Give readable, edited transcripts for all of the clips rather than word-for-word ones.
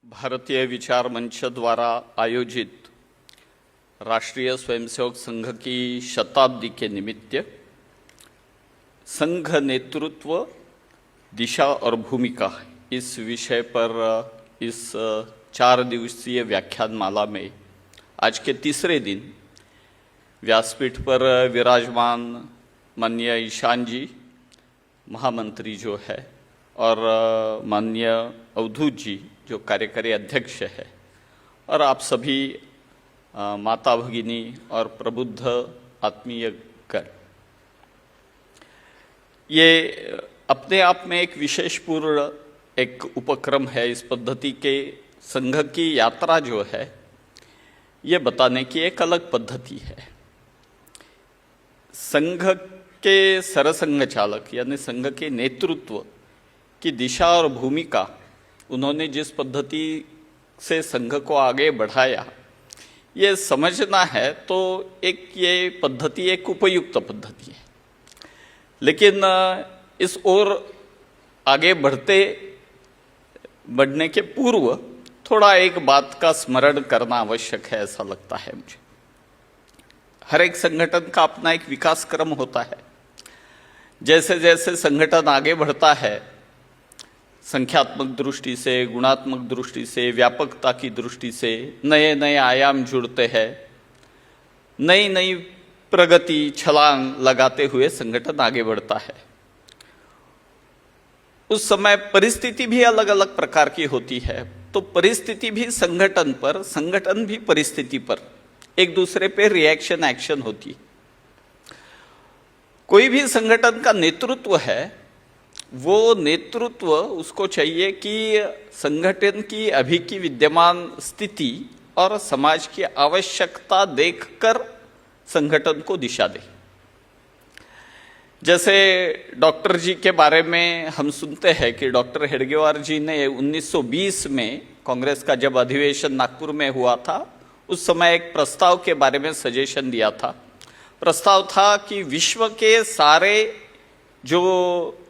भारतीय विचार मंच द्वारा आयोजित राष्ट्रीय स्वयंसेवक संघ की शताब्दी के निमित्त संघ नेतृत्व दिशा और भूमिका इस विषय पर इस 4 दिवसीय व्याख्यानमाला में आज के तीसरे दिन व्यासपीठ पर विराजमान माननीय ईशान जी महामंत्री जो है और माननीय अवधूत जी जो कार्यकारी अध्यक्ष है और आप सभी माता भगिनी और प्रबुद्ध आत्मीय गण, ये अपने आप में एक विशेषपूर्ण एक उपक्रम है। इस पद्धति के संघ की यात्रा जो है ये बताने की एक अलग पद्धति है। संघ के सरसंघ चालक यानी संघ के नेतृत्व की दिशा और भूमिका, उन्होंने जिस पद्धति से संघ को आगे बढ़ाया, ये समझना है तो एक ये पद्धति एक उपयुक्त पद्धति है। लेकिन इस ओर आगे बढ़ने के पूर्व थोड़ा एक बात का स्मरण करना आवश्यक है, ऐसा लगता है मुझे। हर एक संगठन का अपना एक विकास क्रम होता है। जैसे जैसे संगठन आगे बढ़ता है, संख्यात्मक दृष्टि से, गुणात्मक दृष्टि से, व्यापकता की दृष्टि से नए नए आयाम जुड़ते हैं, नई नई प्रगति छलांग लगाते हुए संगठन आगे बढ़ता है। उस समय परिस्थिति भी अलग अलग प्रकार की होती है, तो परिस्थिति भी संगठन पर, संगठन भी परिस्थिति पर एक दूसरे पे रिएक्शन एक्शन होती है। कोई भी संगठन का नेतृत्व है, वो नेतृत्व उसको चाहिए कि संगठन की अभी की विद्यमान स्थिति और समाज की आवश्यकता देखकर संगठन को दिशा दे। जैसे डॉक्टर जी के बारे में हम सुनते हैं कि डॉक्टर हेडगेवार जी ने 1920 में कांग्रेस का जब अधिवेशन नागपुर में हुआ था, उस समय एक प्रस्ताव के बारे में सजेशन दिया था। प्रस्ताव था कि विश्व के सारे जो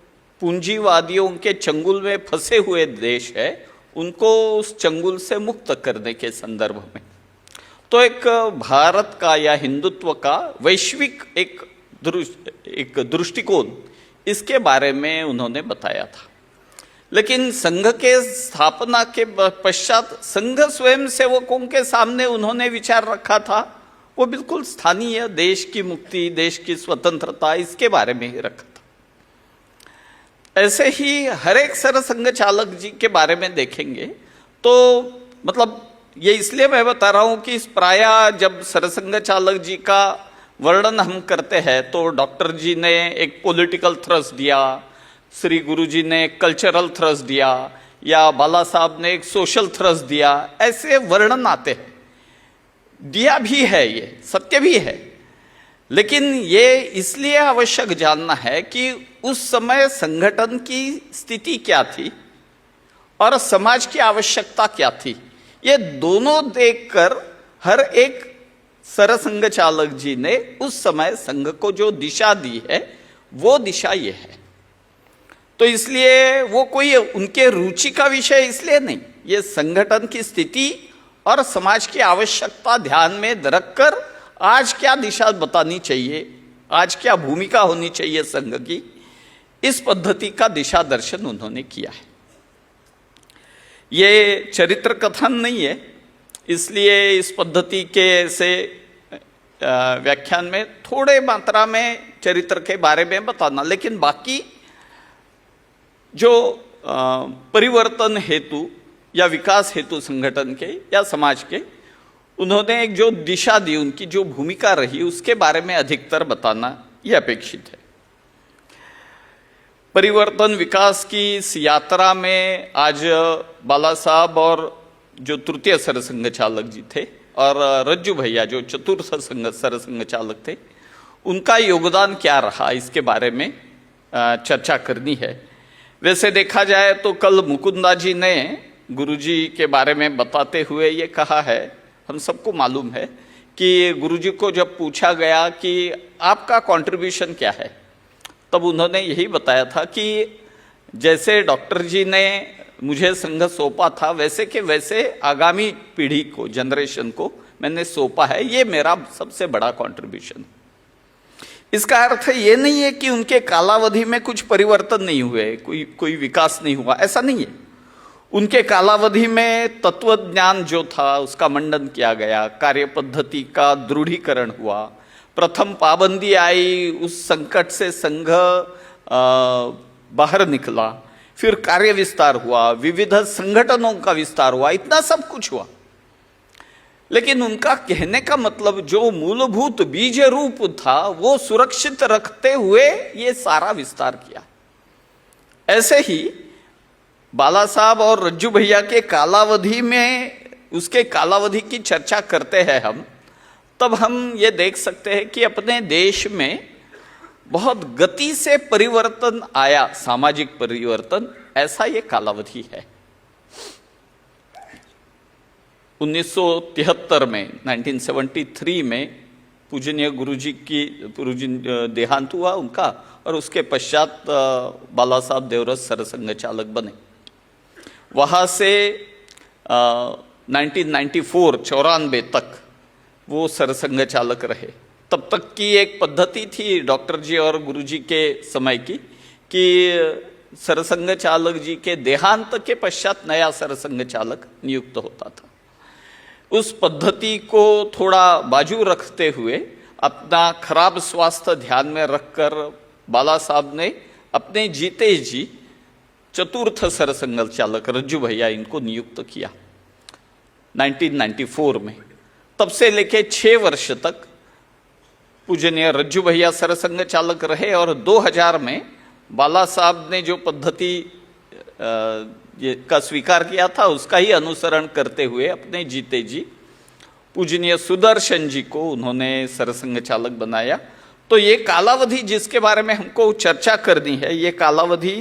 पूंजीवादियों के चंगुल में फंसे हुए देश है, उनको उस चंगुल से मुक्त करने के संदर्भ में, तो एक भारत का या हिंदुत्व का वैश्विक एक दृष्टिकोण, इसके बारे में उन्होंने बताया था। लेकिन संघ के स्थापना के पश्चात संघ स्वयं सेवकों के सामने उन्होंने विचार रखा था, वो बिल्कुल स्थानीय देश की मुक्ति, देश की स्वतंत्रता, इसके बारे में ही रखा था। ऐसे ही हर एक सरसंघ चालक जी के बारे में देखेंगे तो मतलब ये इसलिए मैं बता रहा हूं कि प्रायः जब सरसंघ चालक जी का वर्णन हम करते हैं तो डॉक्टर जी ने एक पॉलिटिकल थ्रस्ट दिया, श्री गुरु जी ने एक कल्चरल थ्रस्ट दिया, या बाला साहब ने एक सोशल थ्रस्ट दिया, ऐसे वर्णन आते हैं। दिया भी है, ये सत्य भी है। लेकिन ये इसलिए आवश्यक जानना है कि उस समय संगठन की स्थिति क्या थी और समाज की आवश्यकता क्या थी, ये दोनों देखकर हर एक सरसंघ चालक जी ने उस समय संघ को जो दिशा दी है, वो दिशा ये है। तो इसलिए वो कोई उनके रुचि का विषय इसलिए नहीं, ये संगठन की स्थिति और समाज की आवश्यकता ध्यान में रखकर आज क्या दिशा बतानी चाहिए, आज क्या भूमिका होनी चाहिए संघ की, इस पद्धति का दिशा दर्शन उन्होंने किया है। ये चरित्र कथन नहीं है, इसलिए इस पद्धति के से व्याख्यान में थोड़े मात्रा में चरित्र के बारे में बताना, लेकिन बाकी जो परिवर्तन हेतु या विकास हेतु संगठन के या समाज के उन्होंने एक जो दिशा दी, उनकी जो भूमिका रही, उसके बारे में अधिकतर बताना यह अपेक्षित है। परिवर्तन विकास की इस यात्रा में आज बाला साहब और जो तृतीय सरसंघ चालक जी थे और रज्जू भैया जो चतुर्थ सरसंघ चालक थे, उनका योगदान क्या रहा, इसके बारे में चर्चा करनी है। वैसे देखा जाए तो कल मुकुंदा जी ने गुरुजी के बारे में बताते हुए ये कहा है, हम सबको मालूम है कि गुरुजी को जब पूछा गया कि आपका कंट्रीब्यूशन क्या है, तब उन्होंने यही बताया था कि जैसे डॉक्टर जी ने मुझे संघ सौंपा था वैसे के वैसे आगामी पीढ़ी को, जनरेशन को मैंने सौंपा है। ये मेरा सबसे बड़ा कंट्रीब्यूशन। इसका अर्थ ये नहीं है कि उनके कालावधि में कुछ परिवर्तन नहीं हुए, कोई विकास नहीं हुआ, ऐसा नहीं है। उनके कालावधि में तत्व ज्ञान जो था उसका मंडन किया गया, कार्य पद्धति का दृढ़ीकरण हुआ, प्रथम पाबंदी आई, उस संकट से संघ बाहर निकला, फिर कार्य विस्तार हुआ, विविध संगठनों का विस्तार हुआ, इतना सब कुछ हुआ। लेकिन उनका कहने का मतलब जो मूलभूत बीज रूप था वो सुरक्षित रखते हुए ये सारा विस्तार किया। ऐसे ही बाला साहब और रज्जू भैया के कालावधि में, उसके कालावधि की चर्चा करते हैं हम, तब हम ये देख सकते हैं कि अपने देश में बहुत गति से परिवर्तन आया, सामाजिक परिवर्तन, ऐसा ये कालावधि है। 1973 में, 1973 में पूजनीय गुरुजी की देहांत हुआ उनका, और उसके पश्चात बाला साहब देवरस सरसंघ चालक बने। वहाँ से 1994 तक वो सरसंघ चालक रहे। तब तक की एक पद्धति थी डॉक्टर जी और गुरुजी के समय की कि सरसंघ चालक जी के देहांत के पश्चात नया सरसंघ चालक नियुक्त होता था। उस पद्धति को थोड़ा बाजू रखते हुए, अपना खराब स्वास्थ्य ध्यान में रखकर बाला साहब ने अपने जीते जी चतुर्थ सरसंघ चालक रज्जू भैया इनको नियुक्त किया 1994 में। तब से लेके 6 वर्ष तक पूजनीय रज्जू भैया सरसंघ चालक रहे, और 2000 में बाला साहब ने जो पद्धति का स्वीकार किया था उसका ही अनुसरण करते हुए अपने जीते जी पूजनीय सुदर्शन जी को उन्होंने सरसंघ चालक बनाया। तो ये कालावधि जिसके बारे में हमको चर्चा करनी है, ये कालावधि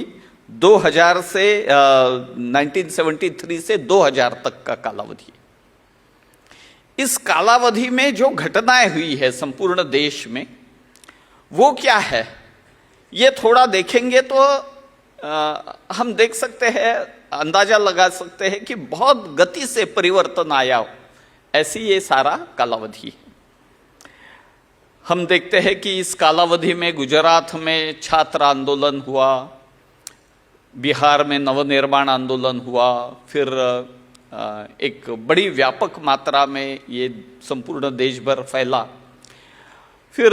2000 से 1973 से 2000 तक का कालावधि। इस कालावधि में जो घटनाएं हुई है संपूर्ण देश में, वो क्या है, ये थोड़ा देखेंगे तो हम देख सकते हैं, अंदाजा लगा सकते हैं कि बहुत गति से परिवर्तन आया, ऐसी ये सारा कालावधि है। हम देखते हैं कि इस कालावधि में गुजरात में छात्र आंदोलन हुआ, बिहार में नवनिर्माण आंदोलन हुआ, फिर एक बड़ी व्यापक मात्रा में ये संपूर्ण देश भर फैला, फिर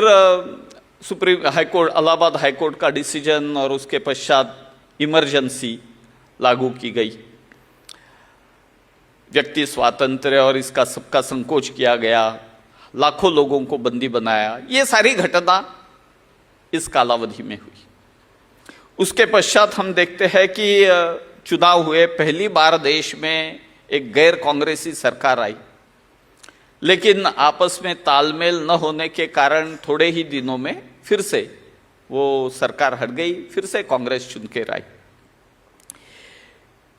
सुप्रीम हाईकोर्ट, इलाहाबाद हाईकोर्ट का डिसीजन, और उसके पश्चात इमरजेंसी लागू की गई, व्यक्ति स्वातंत्र्य और इसका सबका संकोच किया गया, लाखों लोगों को बंदी बनाया। ये सारी घटना इस कालावधि में हुई। उसके पश्चात हम देखते हैं कि चुनाव हुए, पहली बार देश में एक गैर कांग्रेसी सरकार आई, लेकिन आपस में तालमेल न होने के कारण थोड़े ही दिनों में फिर से वो सरकार हट गई, फिर से कांग्रेस चुनकर आई।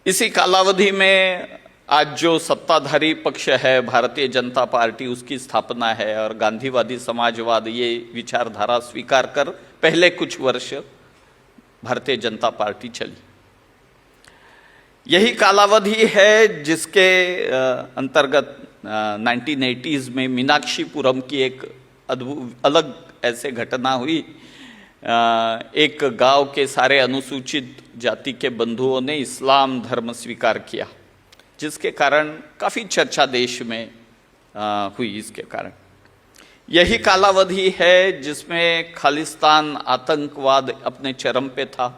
इसी कालावधि में आज जो सत्ताधारी पक्ष है भारतीय जनता पार्टी, उसकी स्थापना है, और गांधीवादी समाजवाद ये विचारधारा स्वीकार कर पहले कुछ वर्ष भारतीय जनता पार्टी चली। यही कालावधि है जिसके अंतर्गत 1980s में मीनाक्षीपुरम की एक अलग ऐसे घटना हुई। एक गांव के सारे अनुसूचित जाति के बंधुओं ने इस्लाम धर्म स्वीकार किया, जिसके कारण काफ़ी चर्चा देश में हुई। इसके कारण यही कालावधि है जिसमें खालिस्तान आतंकवाद अपने चरम पे था,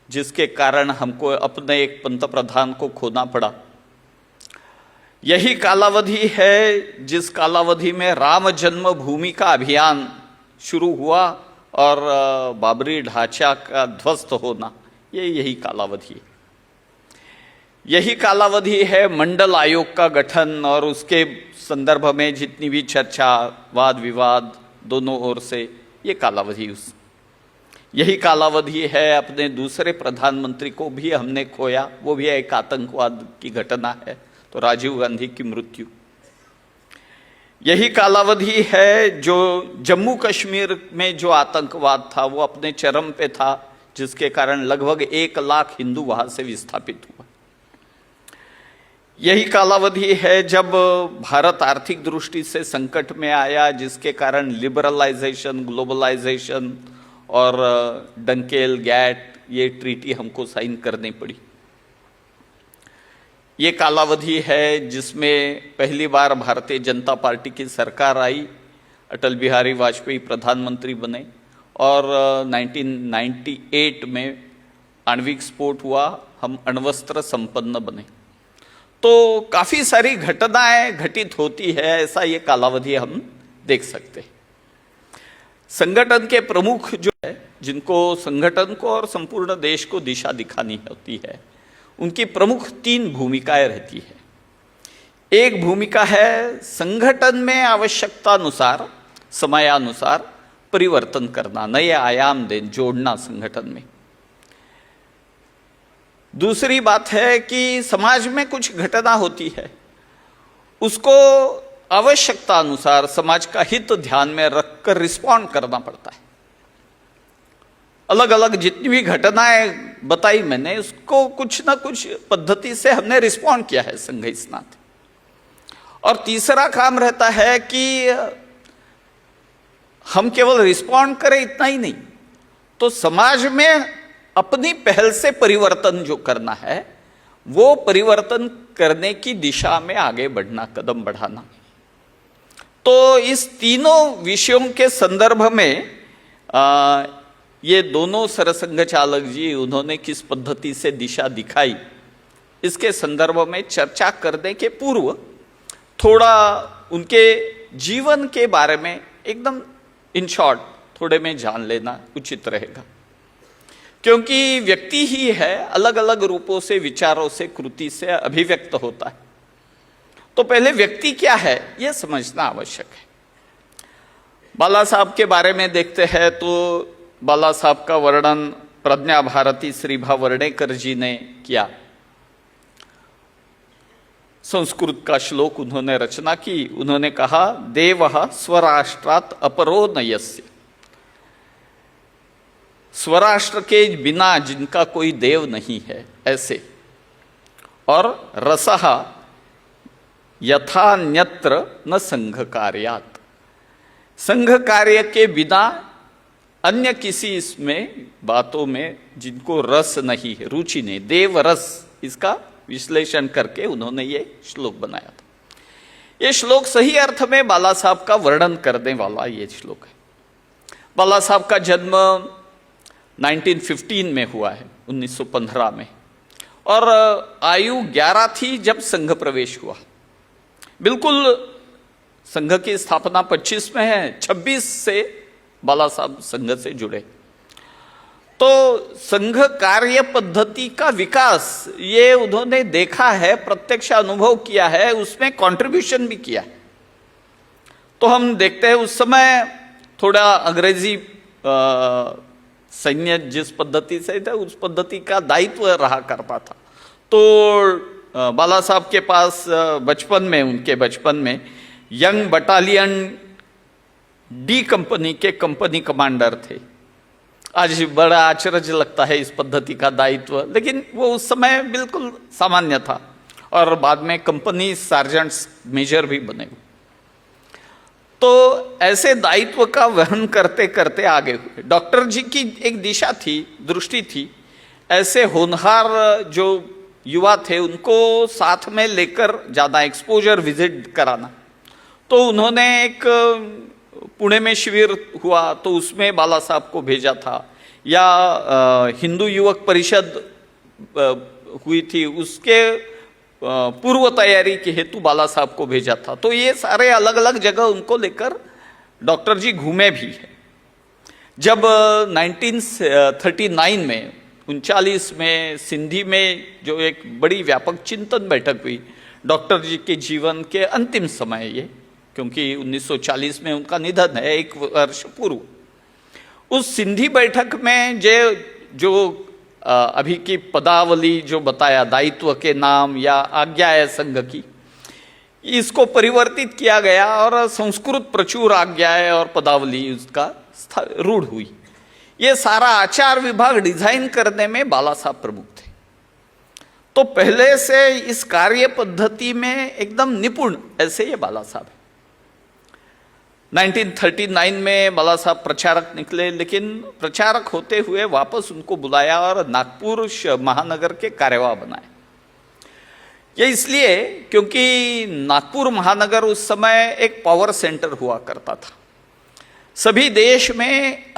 जिसके कारण हमको अपने एक पंतप्रधान को खोना पड़ा। यही कालावधि है जिस कालावधि में राम जन्मभूमि का अभियान शुरू हुआ और बाबरी ढांचा का ध्वस्त होना, ये यही कालावधि है। यही कालावधि है मंडल आयोग का गठन और उसके संदर्भ में जितनी भी चर्चा, वाद विवाद दोनों ओर से, ये कालावधि यही कालावधि है। अपने दूसरे प्रधानमंत्री को भी हमने खोया, वो भी एक आतंकवाद की घटना है, तो राजीव गांधी की मृत्यु। यही कालावधि है जो जम्मू कश्मीर में जो आतंकवाद था वो अपने चरम पे था, जिसके कारण लगभग 1 लाख हिंदू वहां से विस्थापित हुआ। यही कालावधि है जब भारत आर्थिक दृष्टि से संकट में आया, जिसके कारण लिबरलाइजेशन, ग्लोबलाइजेशन और डंकेल गैट ये ट्रीटी हमको साइन करनी पड़ी। ये कालावधि है जिसमें पहली बार भारतीय जनता पार्टी की सरकार आई, अटल बिहारी वाजपेयी प्रधानमंत्री बने और 1998 में आणविक स्फोट हुआ, हम अण्वस्त्र संपन्न बने। तो काफी सारी घटनाएं घटित होती है, ऐसा ये कालावधि हम देख सकते हैं। संगठन के प्रमुख जो है, जिनको संगठन को और संपूर्ण देश को दिशा दिखानी होती है, उनकी प्रमुख 3 भूमिकाएं रहती है। एक भूमिका है संगठन में आवश्यकता अनुसार, समयानुसार परिवर्तन करना, नए आयाम जोड़ना संगठन में। दूसरी बात है कि समाज में कुछ घटना होती है, उसको आवश्यकता अनुसार समाज का हित ध्यान में रखकर रिस्पॉन्ड करना पड़ता है। अलग अलग जितनी भी घटनाएं बताई मैंने, उसको कुछ ना कुछ पद्धति से हमने रिस्पॉन्ड किया है संघ इस नाते। और तीसरा काम रहता है कि हम केवल रिस्पॉन्ड करें, इतना ही नहीं, तो समाज में अपनी पहल से परिवर्तन जो करना है, वो परिवर्तन करने की दिशा में आगे बढ़ना, कदम बढ़ाना। तो इस तीनों विषयों के संदर्भ में ये दोनों सरसंघ चालक जी उन्होंने किस पद्धति से दिशा दिखाई, इसके संदर्भ में चर्चा करने के पूर्व थोड़ा उनके जीवन के बारे में एकदम इन शॉर्ट थोड़े में जान लेना उचित रहेगा, क्योंकि व्यक्ति ही है, अलग अलग रूपों से, विचारों से, कृति से अभिव्यक्त होता है। तो पहले व्यक्ति क्या है यह समझना आवश्यक है। बाला साहब के बारे में देखते हैं तो बाला साहब का वर्णन प्रज्ञा भारती श्रीभा वर्णेकर जी ने किया। संस्कृत का श्लोक उन्होंने रचना की। उन्होंने कहा, देवः स्वराष्ट्रात् अपरो न यस्य, स्वराष्ट्र के बिना जिनका कोई देव नहीं है ऐसे। और रसः यथान्यत्र न संघ कार्यात्, संघ कार्य के बिना अन्य किसी इसमें बातों में जिनको रस नहीं है, रुचि नहीं, देव रस, इसका विश्लेषण करके उन्होंने ये श्लोक बनाया था। ये श्लोक सही अर्थ में बाला साहब का वर्णन करने वाला ये श्लोक है। बाला साहब का जन्म 1915 में हुआ है, 1915 में, और आयु 11 थी जब संघ प्रवेश हुआ। बिल्कुल संघ की स्थापना 25 में है, 26 से बाला साहब संघ से जुड़े। तो संघ कार्य पद्धति का विकास ये उन्होंने देखा है, प्रत्यक्ष अनुभव किया है, उसमें कंट्रीब्यूशन भी किया है। तो हम देखते हैं उस समय थोड़ा अंग्रेजी सैन्य जिस पद्धति से था उस पद्धति का दायित्व रहा करता था। तो बाला साहब के पास बचपन में, उनके बचपन में यंग बटालियन डी कंपनी के कंपनी कमांडर थे। आज बड़ा आश्चर्य लगता है इस पद्धति का दायित्व, लेकिन वो उस समय बिल्कुल सामान्य था। और बाद में कंपनी सार्जेंट्स मेजर भी बने। तो ऐसे दायित्व का वहन करते करते आगे हुए। डॉक्टर जी की एक दिशा थी, दृष्टि थी, ऐसे होनहार जो युवा थे उनको साथ में लेकर ज़्यादा एक्सपोजर विजिट कराना। तो उन्होंने एक पुणे में शिविर हुआ तो उसमें बाला साहब को भेजा था, या हिंदू युवक परिषद हुई थी, उसके पूर्व तैयारी के हेतु बाला साहब को भेजा था। तो ये सारे अलग अलग जगह उनको लेकर डॉक्टर जी घूमे भी है। जब 1939 में 39 में सिंधी में जो एक बड़ी व्यापक चिंतन बैठक हुई डॉक्टर जी के जीवन के अंतिम समय, ये क्योंकि 1940 में उनका निधन है, 1 वर्ष पूर्व, उस सिंधी बैठक में जो अभी की पदावली जो बताया, दायित्व के नाम या आज्ञा है संघ की, इसको परिवर्तित किया गया और संस्कृत प्रचुर आज्ञाएं और पदावली उसका रूढ़ हुई। ये सारा आचार विभाग डिजाइन करने में बाला साहब प्रमुख थे। तो पहले से इस कार्य पद्धति में एकदम निपुण ऐसे ये बाला साहब है। 1939 में बाला साहब प्रचारक निकले, लेकिन प्रचारक होते हुए वापस उनको बुलाया और नागपुर महानगर के कार्यवाह बनाए। ये इसलिए क्योंकि नागपुर महानगर उस समय एक पावर सेंटर हुआ करता था। सभी देश में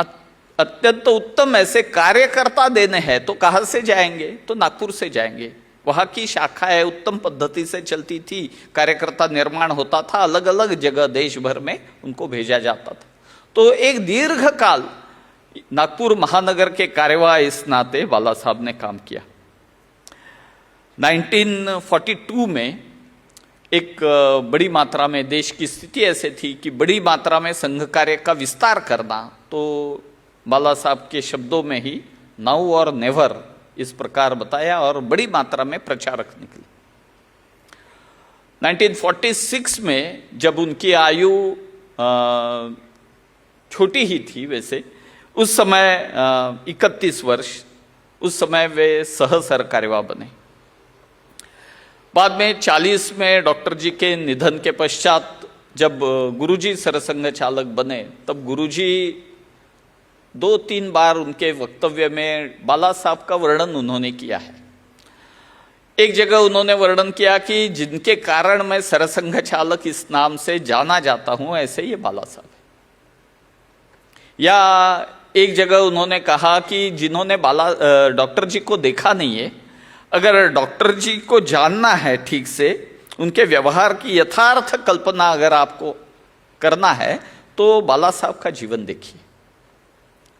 अत्यंत उत्तम ऐसे कार्यकर्ता देने हैं तो कहाँ से जाएंगे, तो नागपुर से जाएंगे। वहाँ की शाखा है उत्तम पद्धति से चलती थी, कार्यकर्ता निर्माण होता था, अलग अलग जगह देश भर में उनको भेजा जाता था। तो एक दीर्घ काल नागपुर महानगर के कार्यवाह इस नाते बाला साहब ने काम किया। 1942 में एक बड़ी मात्रा में देश की स्थिति ऐसे थी कि बड़ी मात्रा में संघ कार्य का विस्तार करना, तो बाला साहब के शब्दों में ही नाउ और नेवर इस प्रकार बताया और बड़ी मात्रा में प्रचारक निकले। 1946 में जब उनकी आयु छोटी ही थी वैसे, उस समय 31 वर्ष, उस समय वे सह सरकार्यवाह बने। बाद में 40 में डॉक्टर जी के निधन के पश्चात जब गुरुजी सरसंघ चालक बने, तब गुरुजी 2-3 बार उनके वक्तव्य में बाला साहब का वर्णन उन्होंने किया है। एक जगह उन्होंने वर्णन किया कि जिनके कारण मैं सरसंघ चालक इस नाम से जाना जाता हूं, ऐसे ये बाला साहब है। या एक जगह उन्होंने कहा कि जिन्होंने डॉक्टर जी को देखा नहीं है, अगर डॉक्टर जी को जानना है ठीक से, उनके व्यवहार की यथार्थ कल्पना अगर आपको करना है, तो बाला साहब का जीवन देखिए,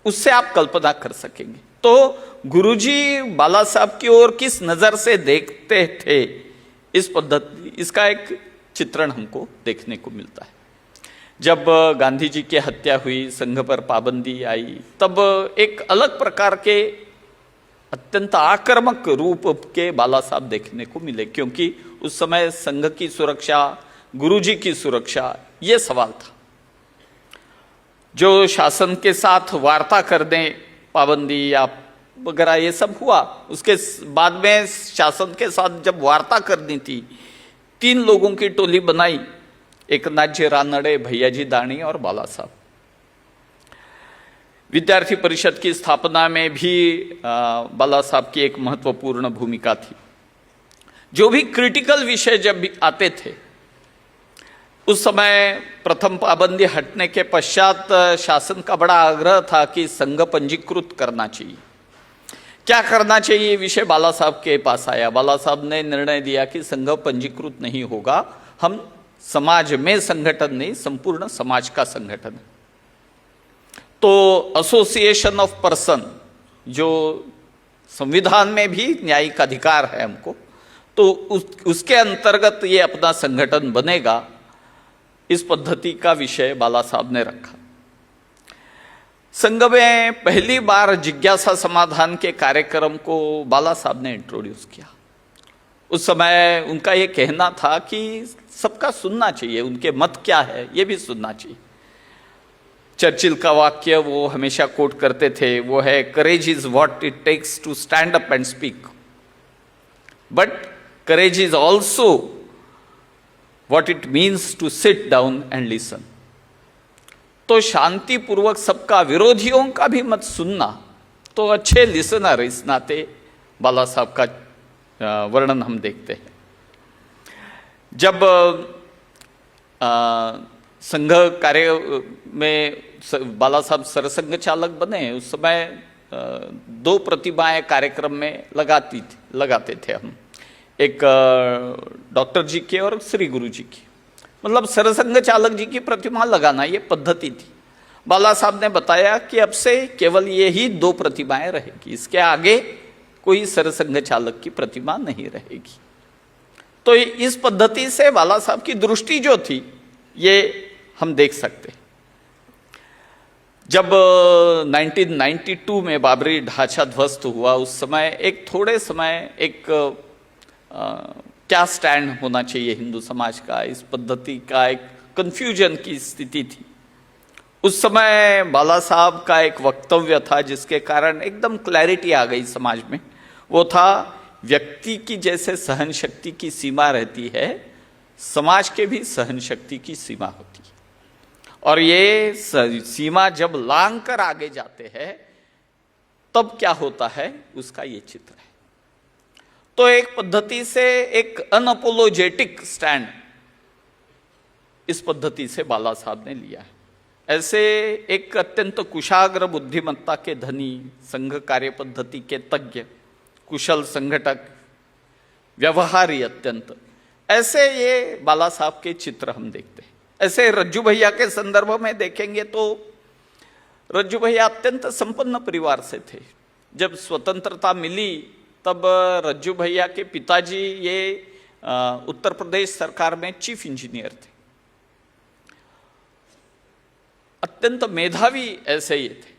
उससे आप कल्पना कर सकेंगे। तो गुरुजी बाला साहब की ओर किस नजर से देखते थे, इस पद्धति, इसका एक चित्रण हमको देखने को मिलता है। जब गांधी जी की हत्या हुई, संघ पर पाबंदी आई, तब एक अलग प्रकार के अत्यंत आक्रामक रूप के बाला साहब देखने को मिले, क्योंकि उस समय संघ की सुरक्षा, गुरुजी की सुरक्षा, ये सवाल था। जो शासन के साथ वार्ता करने, पाबंदी या वगैरह ये सब हुआ, उसके बाद में शासन के साथ जब वार्ता करनी थी, 3 लोगों की टोली बनाई, एकनाथजी रानड़े, भैयाजी दानी और बाला साहब। विद्यार्थी परिषद की स्थापना में भी बाला साहब की एक महत्वपूर्ण भूमिका थी। जो भी क्रिटिकल विषय जब भी आते थे, उस समय प्रथम पाबंदी हटने के पश्चात शासन का बड़ा आग्रह था कि संघ पंजीकृत करना चाहिए। क्या करना चाहिए, विषय बाला साहब के पास आया। बाला साहब ने निर्णय दिया कि संघ पंजीकृत नहीं होगा, हम समाज में संगठन नहीं, संपूर्ण समाज का संगठन है। तो एसोसिएशन ऑफ पर्सन, जो संविधान में भी न्यायिक अधिकार है हमको, तो उसके अंतर्गत ये अपना संगठन बनेगा, इस पद्धति का विषय बाला साहब ने रखा। संघ में पहली बार जिज्ञासा समाधान के कार्यक्रम को बाला साहब ने इंट्रोड्यूस किया। उस समय उनका ये कहना था कि सबका सुनना चाहिए, उनके मत क्या है ये भी सुनना चाहिए। चर्चिल का वाक्य वो हमेशा कोट करते थे, वो है, courage is what it takes to stand up and speak, but courage is also what it means to sit down and listen। तो शांतिपूर्वक सबका, विरोधियों का भी मत सुनना, तो अच्छे लिसनर इस नाते बाला साहब का वर्णन हम देखते हैं। जब संघ कार्य में बाला साहब सरसंघ चालक बने, उस समय 2 प्रतिमाएं कार्यक्रम में लगाते थे हम, एक डॉक्टर जी के और श्री गुरु जी की, मतलब सरसंघ चालक जी की प्रतिमा लगाना ये पद्धति थी। बाला साहब ने बताया कि अब से केवल ये ही 2 प्रतिमाएं रहेगी, इसके आगे कोई सरसंघ चालक की प्रतिमा नहीं रहेगी। तो इस पद्धति से बाला साहब की दृष्टि जो थी, ये हम देख सकते। जब 1992 में बाबरी ढांचा ध्वस्त हुआ, उस समय एक थोड़े समय एक क्या स्टैंड होना चाहिए हिंदू समाज का, इस पद्धति का एक कंफ्यूजन की स्थिति थी। उस समय बाला साहब का एक वक्तव्य था जिसके कारण एकदम क्लैरिटी आ गई समाज में। वो था व्यक्ति की जैसे सहन शक्ति की सीमा रहती है, समाज के भी सहन शक्ति की सीमा होती है। और ये सीमा जब लांघ कर आगे जाते हैं तब क्या होता है, उसका ये चित्र है। तो एक पद्धति से एक अनअपोलोजेटिक स्टैंड इस पद्धति से बाला साहब ने लिया है। ऐसे एक अत्यंत कुशाग्र बुद्धिमत्ता के धनी, संघ कार्य पद्धति के तज्ञ, कुशल संगठक, व्यवहारी अत्यंत, ऐसे ये बाला साहब के चित्र हम देखते हैं। ऐसे रज्जू भैया के संदर्भ में देखेंगे तो रज्जू भैया अत्यंत संपन्न परिवार से थे। जब स्वतंत्रता मिली तब रज्जू भैया के पिताजी ये उत्तर प्रदेश सरकार में चीफ इंजीनियर थे। अत्यंत मेधावी ऐसे ये थे,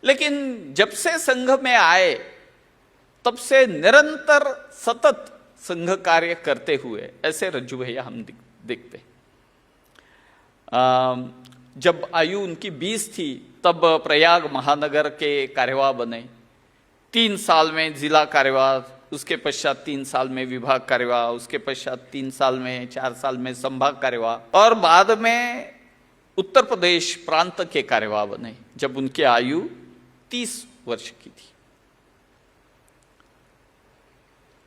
लेकिन जब से संघ में आए तब से निरंतर सतत संघ कार्य करते हुए ऐसे रज्जू भैया हम देखते। जब आयु उनकी 20 थी तब प्रयाग महानगर के कार्यवाह बने। 3 साल में जिला कार्यवाह, उसके पश्चात 3 साल में विभाग कार्यवाह, उसके पश्चात 3 साल में, 4 साल में संभाग कार्यवाह, और बाद में उत्तर प्रदेश प्रांत के कार्यवाह बने जब उनकी आयु 30 वर्ष की थी।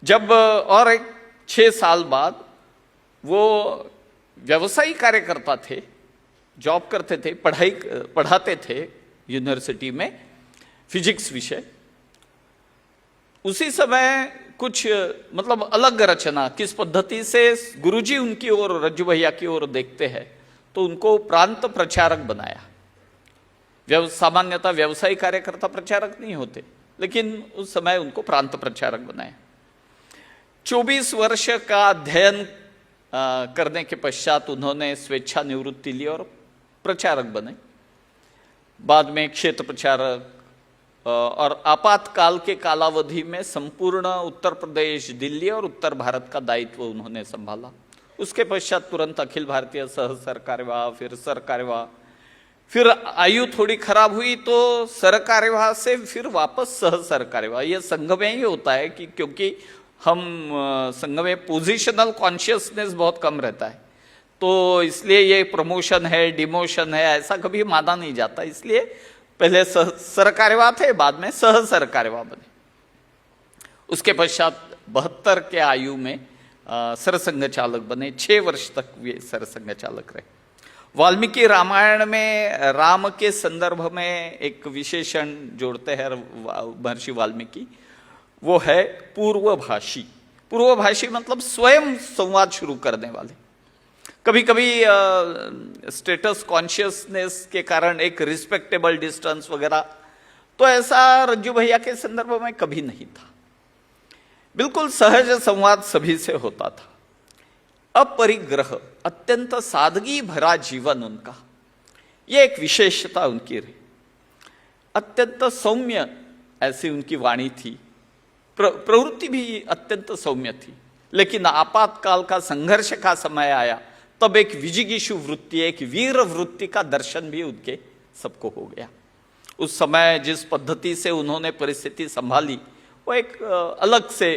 जब और एक 6 साल बाद वो व्यवसायी कार्यकर्ता थे, जॉब करते थे, पढ़ाते थे यूनिवर्सिटी में फिजिक्स विषय। उसी समय कुछ मतलब अलग रचना, किस पद्धति से गुरुजी उनकी ओर, रज्जू भैया की ओर देखते हैं तो उनको प्रांत प्रचारक बनाया। सामान्यतः व्यवसायी कार्यकर्ता प्रचारक नहीं होते, लेकिन उस समय उनको प्रांत प्रचारक बनाया। 24 वर्ष का अध्ययन करने के पश्चात उन्होंने स्वेच्छा निवृत्ति ली और प्रचारक बने। बाद में क्षेत्र प्रचारक और आपातकाल के कालावधि में संपूर्ण उत्तर प्रदेश, दिल्ली और उत्तर भारत का दायित्व उन्होंने संभाला। उसके पश्चात तुरंत अखिल भारतीय सह सरकार्यवाह, फिर सरकार्यवाह, फिर आयु थोड़ी खराब हुई तो सरकार्यवाह से फिर वापस सह सरकार्यवाह। यह संघ में ही होता है कि क्योंकि हम संघ में पोजिशनल कॉन्शियसनेस बहुत कम रहता है, तो इसलिए ये प्रमोशन है, डिमोशन है, ऐसा कभी माना नहीं जाता। इसलिए पहले सरकार्यवाह थे, बाद में सह सरकार्यवाह बने। उसके पश्चात 72 के आयु में सरसंघ चालक बने। 6 वर्ष तक वे सरसंघ चालक रहे। वाल्मीकि रामायण में राम के संदर्भ में एक विशेषण जोड़ते हैं महर्षि वाल्मीकि, वो है पूर्वभाषी। पूर्वभाषी मतलब स्वयं संवाद शुरू करने वाले। कभी कभी स्टेटस कॉन्शियसनेस के कारण एक रिस्पेक्टेबल डिस्टेंस वगैरह, तो ऐसा रज्जू भैया के संदर्भ में कभी नहीं था। बिल्कुल सहज संवाद सभी से होता था। अपरिग्रह, अत्यंत सादगी भरा जीवन उनका, ये एक विशेषता उनकी रही। अत्यंत सौम्य ऐसी उनकी वाणी थी, प्रवृत्ति भी अत्यंत सौम्य थी। लेकिन आपातकाल का संघर्ष का समय आया तब एक विजिगीषु वृत्ति, एक वीर वृत्ति का दर्शन भी उनके सबको हो गया। उस समय जिस पद्धति से उन्होंने परिस्थिति संभाली वो एक अलग से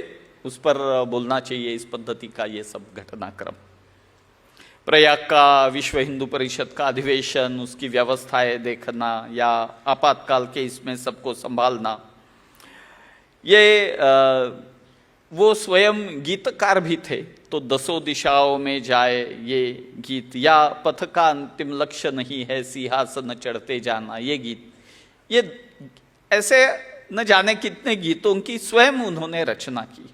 उस पर बोलना चाहिए, इस पद्धति का ये सब घटनाक्रम। प्रयाग का विश्व हिंदू परिषद का अधिवेशन, उसकी व्यवस्थाएं देखना या आपातकाल के इसमें सबको संभालना, ये वो स्वयं गीतकार भी थे। तो 10 दिशाओं में जाए ये गीत, या पथ का अंतिम लक्ष्य नहीं है सिंहासन चढ़ते जाना, ये गीत, ये ऐसे न जाने कितने गीतों की स्वयं उन्होंने रचना की।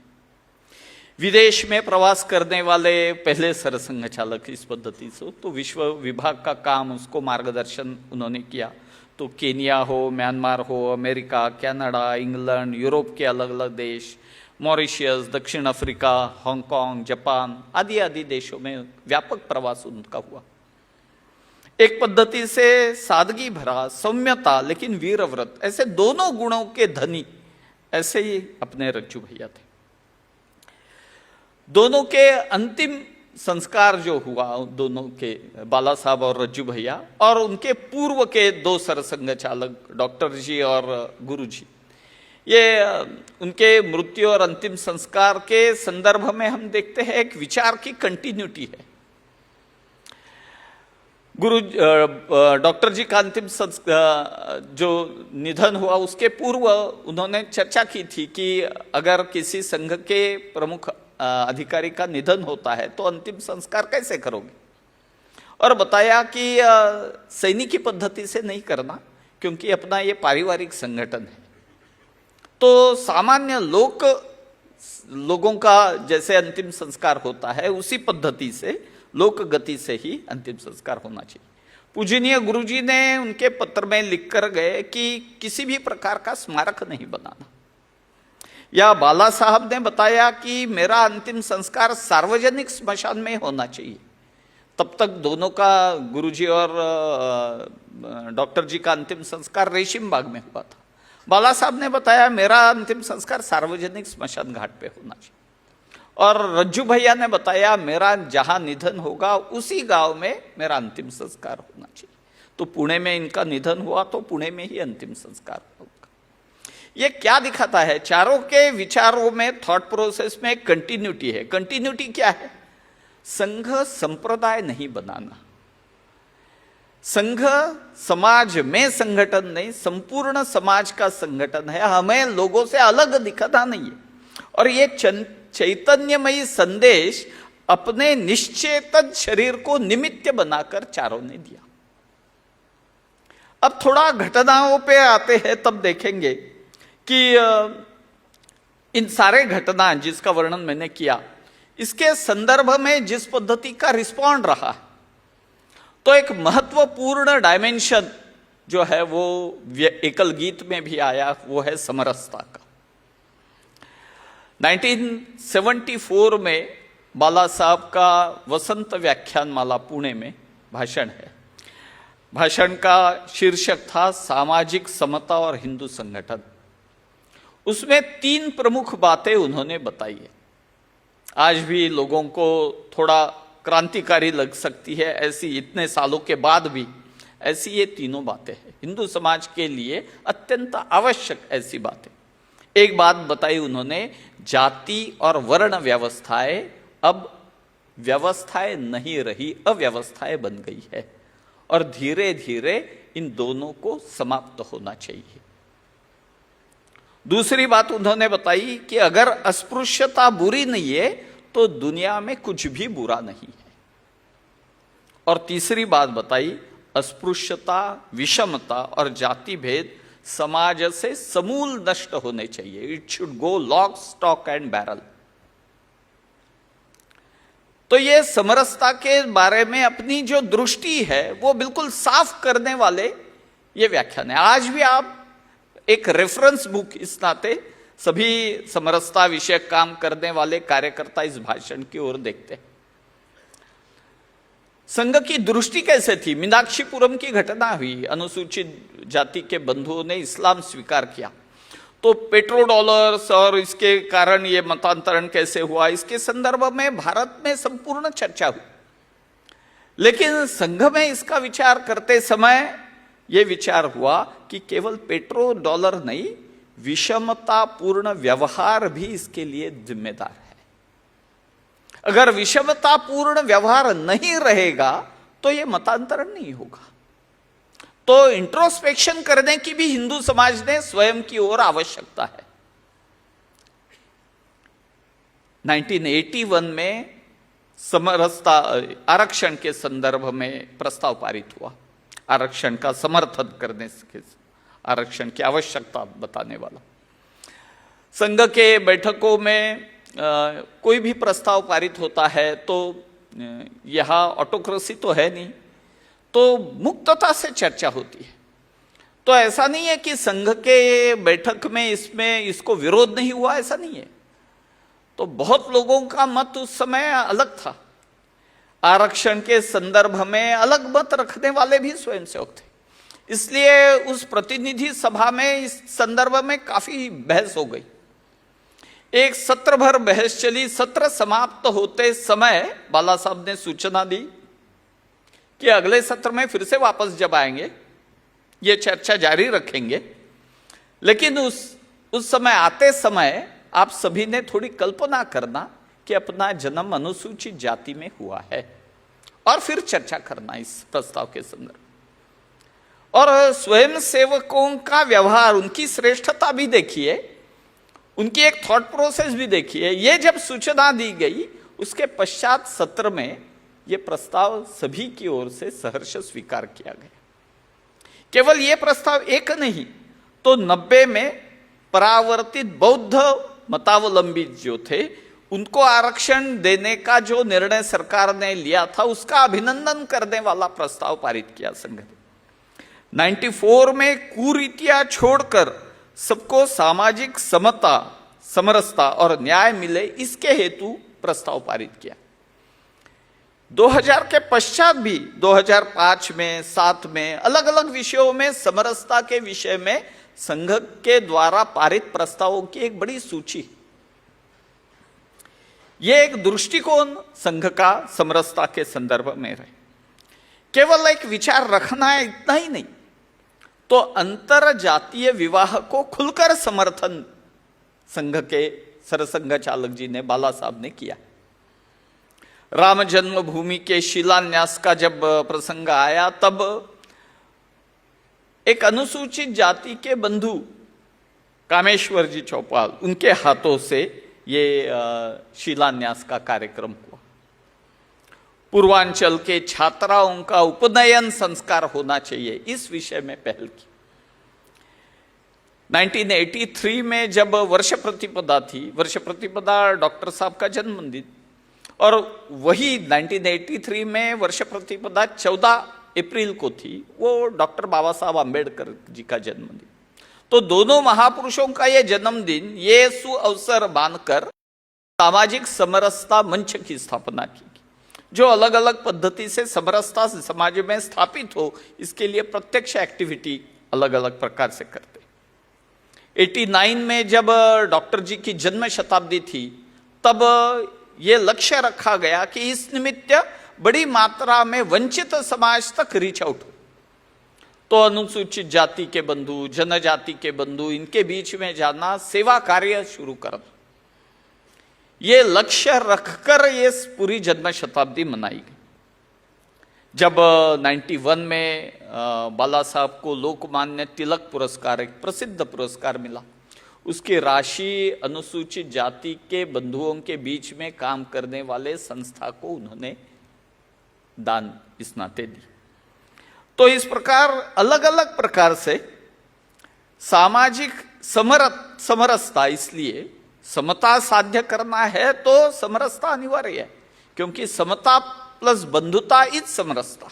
विदेश में प्रवास करने वाले पहले सरसंघ चालक इस पद्धति से, तो विश्व विभाग का काम, उसको मार्गदर्शन उन्होंने किया। तो केनिया हो, म्यांमार हो, अमेरिका, कनाडा, इंग्लैंड, यूरोप के अलग अलग देश, मॉरिशियस, दक्षिण अफ्रीका, हांगकांग, जापान आदि आदि देशों में व्यापक प्रवास उनका हुआ। एक पद्धति से सादगी भरा, सौम्यता लेकिन वीरव्रत, ऐसे दोनों गुणों के धनी ऐसे ही अपने रज्जू भैया थे। दोनों के अंतिम संस्कार जो हुआ, दोनों के, बाला साहब और रज्जू भैया, और उनके पूर्व के 2 सरसंघ चालक डॉक्टर जी और गुरु जी, ये उनके मृत्यु और अंतिम संस्कार के संदर्भ में हम देखते हैं एक विचार की कंटिन्यूटी है। डॉक्टर जी का अंतिम जो निधन हुआ उसके पूर्व उन्होंने चर्चा की थी कि अगर किसी संघ के प्रमुख अधिकारी का निधन होता है तो अंतिम संस्कार कैसे करोगे, और बताया कि सैनिकी पद्धति से नहीं करना, क्योंकि अपना ये पारिवारिक संगठन है। तो सामान्य लोगों का जैसे अंतिम संस्कार होता है उसी पद्धति से, लोक गति से ही अंतिम संस्कार होना चाहिए। पूजनीय गुरुजी ने उनके पत्र में लिखकर गए कि किसी भी प्रकार का स्मारक नहीं बनाना, या बाला साहब ने बताया कि मेरा अंतिम संस्कार सार्वजनिक स्मशान में होना चाहिए। तब तक दोनों का, गुरुजी और डॉक्टर जी का अंतिम संस्कार रेशिम बाग में हुआ था। बाला साहब ने बताया मेरा अंतिम संस्कार सार्वजनिक स्मशान घाट पे होना चाहिए, और रज्जू भैया ने बताया मेरा जहां निधन होगा उसी गांव में मेरा अंतिम संस्कार होना चाहिए। तो पुणे में इनका निधन हुआ तो पुणे में ही अंतिम संस्कार होगा। ये क्या दिखाता है? चारों के विचारों में, थॉट प्रोसेस में एक कंटिन्यूटी है। कंटिन्यूटी क्या है? संघ संप्रदाय नहीं बनाना, संघ समाज में संगठन नहीं, संपूर्ण समाज का संगठन है। हमें लोगों से अलग दिखना नहीं है। और ये चैतन्यमयी संदेश अपने निश्चेतन शरीर को निमित्त बनाकर चारों ने दिया। अब थोड़ा घटनाओं पे आते हैं, तब देखेंगे कि इन सारे घटना जिसका वर्णन मैंने किया, इसके संदर्भ में जिस पद्धति का रिस्पॉन्ड रहा, तो एक महत्वपूर्ण डायमेंशन जो है वो एकल गीत में भी आया, वो है समरसता का। 1974 में बाला साहब का वसंत व्याख्यानमाला पुणे में भाषण है। भाषण का शीर्षक था सामाजिक समता और हिंदू संगठन। उसमें 3 प्रमुख बातें उन्होंने बताई है। आज भी लोगों को थोड़ा क्रांतिकारी लग सकती है, ऐसी इतने सालों के बाद भी ऐसी ये तीनों बातें हैं हिंदू समाज के लिए अत्यंत आवश्यक ऐसी बातें। एक बात बताई उन्होंने, जाति और वर्ण व्यवस्थाएं अब व्यवस्थाएं नहीं रही, अव्यवस्थाएं बन गई है, और धीरे धीरे इन दोनों को समाप्त होना चाहिए। दूसरी बात उन्होंने बताई कि अगर अस्पृश्यता बुरी नहीं है तो दुनिया में कुछ भी बुरा नहीं है। और तीसरी बात बताई, अस्पृश्यता, विषमता और जाति भेद समाज से समूल नष्ट होने चाहिए। It should go lock, stock and barrel. तो ये समरसता के बारे में अपनी जो दृष्टि है वो बिल्कुल साफ करने वाले ये व्याख्यान है। आज भी आप एक रेफरेंस बुक इस नाते सभी समरसता विषय काम करने वाले कार्यकर्ता इस भाषण की ओर देखते हैं। संघ की दृष्टि कैसे थी? मीनाक्षीपुरम की घटना हुई, अनुसूचित जाति के बंधुओं ने इस्लाम स्वीकार किया, तो पेट्रो डॉलर्स और इसके कारण ये मतांतरण कैसे हुआ, इसके संदर्भ में भारत में संपूर्ण चर्चा हुई। लेकिन संघ में इसका विचार करते समय ये विचार हुआ कि केवल पेट्रो डॉलर नहीं, विषमतापूर्ण व्यवहार भी इसके लिए जिम्मेदार है। अगर विषमतापूर्ण व्यवहार नहीं रहेगा तो ये मतांतरण नहीं होगा। तो इंट्रोस्पेक्शन करने की भी हिंदू समाज ने स्वयं की ओर आवश्यकता है। 1981 में समरसता आरक्षण के संदर्भ में प्रस्ताव पारित हुआ, आरक्षण का समर्थन करने के, आरक्षण की आवश्यकता बताने वाला। संघ के बैठकों में कोई भी प्रस्ताव पारित होता है तो यहाँ ऑटोक्रेसी तो है नहीं, तो मुक्तता से चर्चा होती है। तो ऐसा नहीं है कि संघ के बैठक में इसको विरोध नहीं हुआ, ऐसा नहीं है। तो बहुत लोगों का मत उस समय अलग था, आरक्षण के संदर्भ में अलग मत रखने वाले भी स्वयंसेवक थे। इसलिए उस प्रतिनिधि सभा में इस संदर्भ में काफी बहस हो गई। एक सत्र भर बहस चली। सत्र समाप्त होते समय बाला साहब ने सूचना दी कि अगले सत्र में फिर से वापस जब आएंगे ये चर्चा जारी रखेंगे, लेकिन उस उस समय आते समय आप सभी ने थोड़ी कल्पना करना कि अपना जन्म अनुसूचित जाति में हुआ है और फिर चर्चा करना इस प्रस्ताव के संदर्भ। और स्वयं सेवकों का व्यवहार, उनकी श्रेष्ठता भी देखिए, उनकी एक थॉट प्रोसेस भी देखिए। ये जब सूचना दी गई उसके पश्चात सत्र में यह प्रस्ताव सभी की ओर से सहर्ष स्वीकार किया गया। केवल यह प्रस्ताव एक नहीं तो 90 में परावर्तित बौद्ध मतावलंबी जो थे उनको आरक्षण देने का जो निर्णय सरकार ने लिया था उसका अभिनंदन करने वाला प्रस्ताव पारित किया संघ ने। 94 में कुरीतियां छोड़कर सबको सामाजिक समता, समरसता और न्याय मिले, इसके हेतु प्रस्ताव पारित किया। 2000 के पश्चात भी 2005 में 7 में अलग अलग विषयों में समरसता के विषय में संघ के द्वारा पारित प्रस्तावों की एक बड़ी सूची। यह एक दृष्टिकोण संघ का समरसता के संदर्भ में रहे। केवल एक विचार रखना है इतना ही नहीं, तो अंतर जातीय विवाह को खुलकर समर्थन संघ के सरसंघ चालक जी ने, बाला साहब ने किया। राम जन्मभूमि के शिलान्यास का जब प्रसंग आया तब एक अनुसूचित जाति के बंधु कामेश्वर जी चौपाल, उनके हाथों से ये शिलान्यास का कार्यक्रम हुआ। पूर्वांचल के छात्राओं का उपनयन संस्कार होना चाहिए, इस विषय में पहल की। 1983 में जब वर्ष प्रतिपदा थी, वर्ष प्रतिपदा डॉक्टर साहब का जन्मदिन, और वही 1983 में वर्ष प्रतिपदा 14 अप्रैल को थी, वो डॉक्टर बाबा साहब आंबेडकर जी का जन्मदिन। तो दोनों महापुरुषों का ये जन्मदिन ये सुअवसर मानकर सामाजिक समरसता मंच की स्थापना की, जो अलग अलग पद्धति से समरसता समाज में स्थापित हो, इसके लिए प्रत्यक्ष एक्टिविटी अलग अलग प्रकार से करते। 89 में जब डॉक्टर जी की जन्म शताब्दी थी तब ये लक्ष्य रखा गया कि इस निमित्त बड़ी मात्रा में वंचित समाज तक रीच आउट हो। तो अनुसूचित जाति के बंधु, जनजाति के बंधु, इनके बीच में जाना, सेवा कार्य शुरू करना, ये लक्ष्य रखकर ये पूरी जन्म शताब्दी मनाई गई। जब 91 में बाला साहब को लोकमान्य तिलक पुरस्कार, एक प्रसिद्ध पुरस्कार मिला, उसकी राशि अनुसूचित जाति के बंधुओं के बीच में काम करने वाले संस्था को उन्होंने दान इस नाते दी। तो इस प्रकार अलग अलग प्रकार से सामाजिक समरसता, इसलिए समता साध्य करना है तो समरसता अनिवार्य है, क्योंकि समता प्लस बंधुता इज समरसता।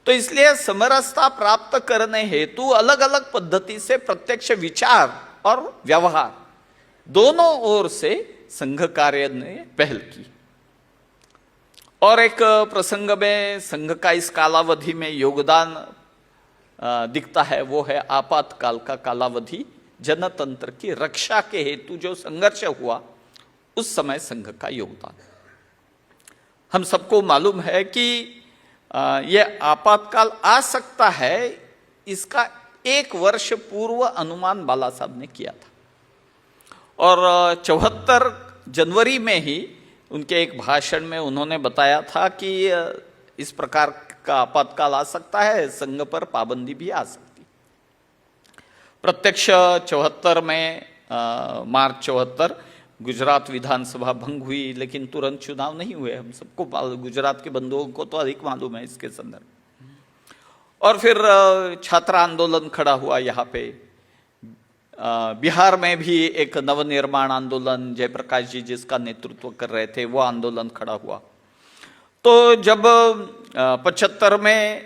तो इसलिए समरसता प्राप्त करने हेतु अलग अलग पद्धति से प्रत्यक्ष विचार और व्यवहार दोनों ओर से संघ कार्य ने पहल की। और एक प्रसंग में संघ का इस कालावधि में योगदान दिखता है, वो है आपातकाल का कालावधि। जनतंत्र की रक्षा के हेतु जो संघर्ष हुआ, उस समय संघ का योगदान। हम सबको मालूम है कि यह आपातकाल आ सकता है, इसका 1 वर्ष पूर्व अनुमान बाला साहब ने किया था। और 74 जनवरी में ही उनके एक भाषण में उन्होंने बताया था कि इस प्रकार का आपातकाल आ सकता है, संघ पर पाबंदी भी आ सकती। प्रत्यक्ष 74 में मार्च 74 गुजरात विधानसभा भंग हुई, लेकिन तुरंत चुनाव नहीं हुए। हम सबको गुजरात के बंधुओं को तो अधिक मालूम है इसके संदर्भ। और फिर छात्र आंदोलन खड़ा हुआ यहाँ पे। बिहार में भी एक नवनिर्माण आंदोलन, जयप्रकाश जी जिसका नेतृत्व कर रहे थे, वो आंदोलन खड़ा हुआ। तो जब 75 में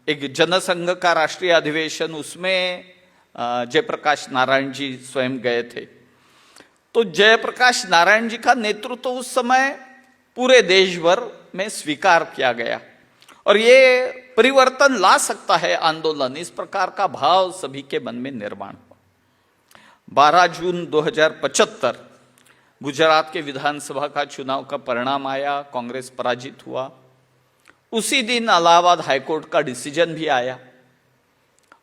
एक जनसंघ का राष्ट्रीय अधिवेशन, उसमें जयप्रकाश नारायण जी स्वयं गए थे। तो जयप्रकाश नारायण जी का नेतृत्व उस समय पूरे देश भर में स्वीकार किया गया, और ये परिवर्तन ला सकता है आंदोलन, इस प्रकार का भाव सभी के मन में निर्माण हुआ। 12 जून 2075 गुजरात के विधानसभा का चुनाव का परिणाम आया, कांग्रेस पराजित हुआ। उसी दिन इलाहाबाद हाईकोर्ट का डिसीजन भी आया,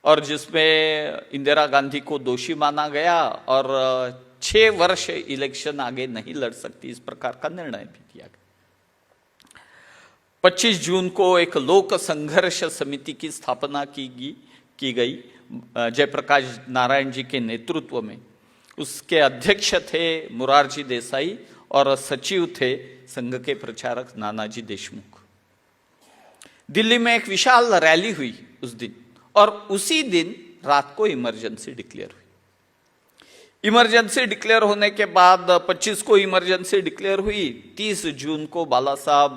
और जिसमें इंदिरा गांधी को दोषी माना गया और 6 वर्ष इलेक्शन आगे नहीं लड़ सकती, इस प्रकार का निर्णय भी किया गया। 25 जून को एक लोक संघर्ष समिति की स्थापना की गई जयप्रकाश नारायण जी के नेतृत्व में। उसके अध्यक्ष थे मुरारजी देसाई और सचिव थे संघ के प्रचारक नानाजी देशमुख। दिल्ली में एक विशाल रैली हुई उस दिन, और उसी दिन रात को इमरजेंसी डिक्लेयर हुई। इमरजेंसी डिक्लेयर होने के बाद 25 को इमरजेंसी डिक्लेयर हुई, 30 जून को बाला साहब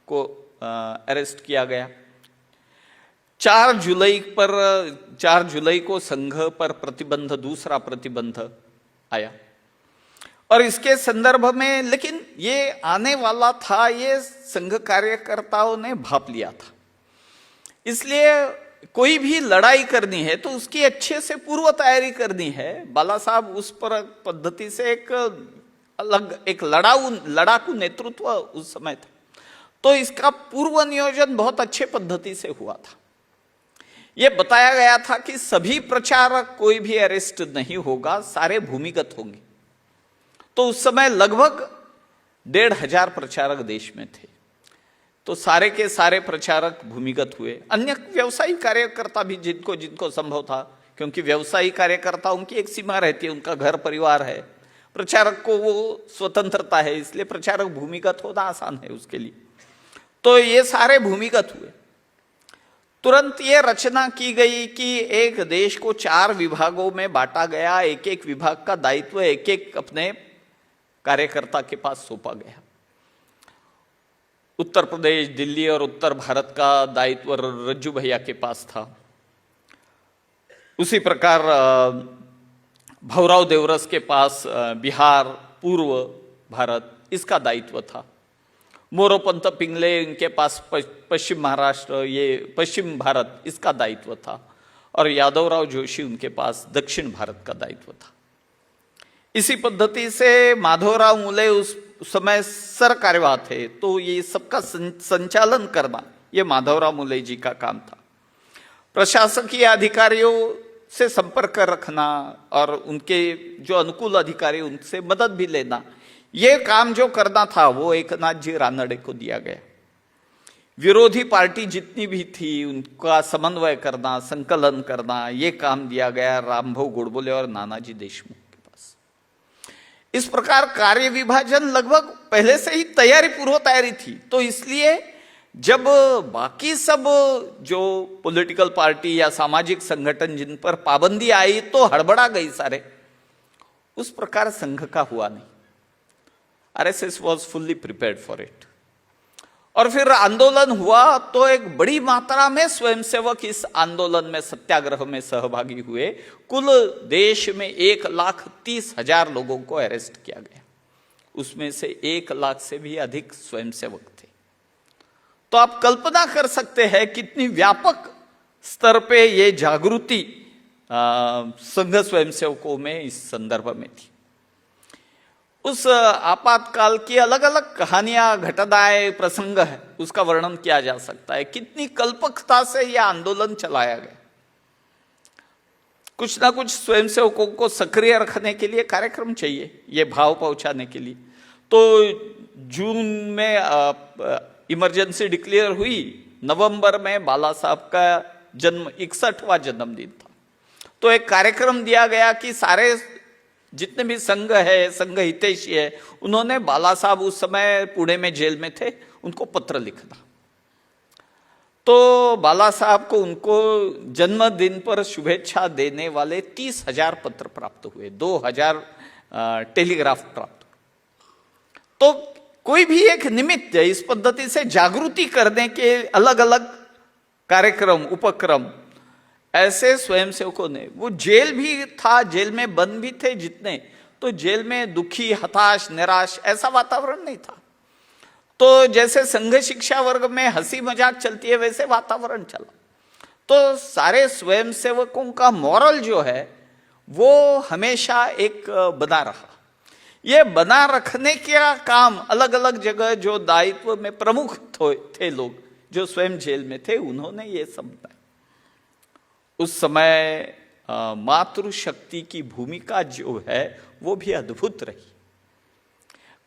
को अरेस्ट किया गया। 4 जुलाई को संघ पर प्रतिबंध, दूसरा प्रतिबंध आया। और इसके संदर्भ में, लेकिन ये आने वाला था, ये संघ कार्यकर्ताओं ने भाप लिया था। इसलिए कोई भी लड़ाई करनी है तो उसकी अच्छे से पूर्व तैयारी करनी है। बाला साहब उस पर पद्धति से एक लड़ाकू नेतृत्व उस समय था, तो इसका पूर्व नियोजन बहुत अच्छे पद्धति से हुआ था। यह बताया गया था कि सभी प्रचारक, कोई भी अरेस्ट नहीं होगा, सारे भूमिगत होंगे। तो उस समय लगभग 1,500 प्रचारक देश में थे, तो सारे के सारे प्रचारक भूमिगत हुए। अन्य व्यवसायिक कार्यकर्ता भी जिनको संभव था, क्योंकि व्यवसायिक कार्यकर्ताओं की एक सीमा रहती है, उनका घर परिवार है, प्रचारक को वो स्वतंत्रता है, इसलिए प्रचारक भूमिगत होना आसान है उसके लिए। तो ये सारे भूमिगत हुए। तुरंत ये रचना की गई कि एक देश को 4 विभागों में बांटा गया, एक एक विभाग का दायित्व एक एक अपने कार्यकर्ता के पास सौंपा गया। उत्तर प्रदेश, दिल्ली और उत्तर भारत का दायित्व रज्जू भैया के पास था। उसी प्रकार भवराव देवरस के पास बिहार, पूर्व भारत, इसका दायित्व था। मोरोपंत पिंगले, इनके पास पश्चिम महाराष्ट्र, ये पश्चिम भारत, इसका दायित्व था। और यादवराव जोशी, उनके पास दक्षिण भारत का दायित्व था। इसी पद्धति से माधवराव मूले उस समय सर कार्यवाह थे, तो ये सबका संचालन करना ये माधवराव मूले जी का काम था। प्रशासकीय अधिकारियों से संपर्क रखना और उनके जो अनुकूल अधिकारी, उनसे मदद भी लेना, ये काम जो करना था वो एकनाथ जी रानड़े को दिया गया। विरोधी पार्टी जितनी भी थी उनका समन्वय करना, संकलन करना, ये काम दिया गया रामभाऊ गोडबोले और नानाजी देशमुख के पास। इस प्रकार कार्य विभाजन लगभग पहले से ही पूर्व तैयारी थी। तो इसलिए जब बाकी सब जो पॉलिटिकल पार्टी या सामाजिक संगठन जिन पर पाबंदी आई तो हड़बड़ा गई सारे, उस प्रकार संघ का हुआ नहीं। RSS was fully prepared for it. और फिर आंदोलन हुआ तो एक बड़ी मात्रा में स्वयंसेवक इस आंदोलन में, सत्याग्रह में सहभागी हुए। कुल देश में 1,30,000 लोगों को अरेस्ट किया गया, उसमें से 1 लाख से भी अधिक स्वयंसेवक थे। तो आप कल्पना कर सकते हैं कितनी व्यापक स्तर पे ये जागृति संघ स्वयंसेवकों में इस संदर्भ में थी। उस आपातकाल की अलग अलग कहानियां, घटनाएं, प्रसंग है, उसका वर्णन किया जा सकता है। कितनी कल्पकता से यह आंदोलन चलाया गया। कुछ ना कुछ स्वयंसेवकों को सक्रिय रखने के लिए कार्यक्रम चाहिए, ये भाव पहुंचाने के लिए। तो जून में इमरजेंसी डिक्लेयर हुई, नवंबर में बाला साहब का जन्म 61वां जन्मदिन था। तो एक कार्यक्रम दिया गया कि सारे जितने भी संघ है, संघ हितैषी है, उन्होंने बाला साहब उस समय पुणे में जेल में थे, उनको पत्र लिखना। तो बाला साहब को उनको जन्मदिन पर शुभेच्छा देने वाले 30,000 पत्र प्राप्त हुए, 2,000 टेलीग्राफ प्राप्त। तो कोई भी एक निमित्त इस पद्धति से जागृति करने के अलग अलग कार्यक्रम, उपक्रम ऐसे स्वयंसेवकों ने, वो जेल भी था, जेल में बंद भी थे जितने, तो जेल में दुखी, हताश, निराश ऐसा वातावरण नहीं था। तो जैसे संघ शिक्षा वर्ग में हंसी मजाक चलती है, वैसे वातावरण चला। तो सारे स्वयंसेवकों का मॉरल जो है वो हमेशा एक बना रहा। ये बना रखने का काम अलग अलग जगह जो दायित्व में प्रमुख थे लोग, जो स्वयं जेल में थे, उन्होंने ये समझा। उस समय मातृशक्ति की भूमिका जो है वो भी अद्भुत रही,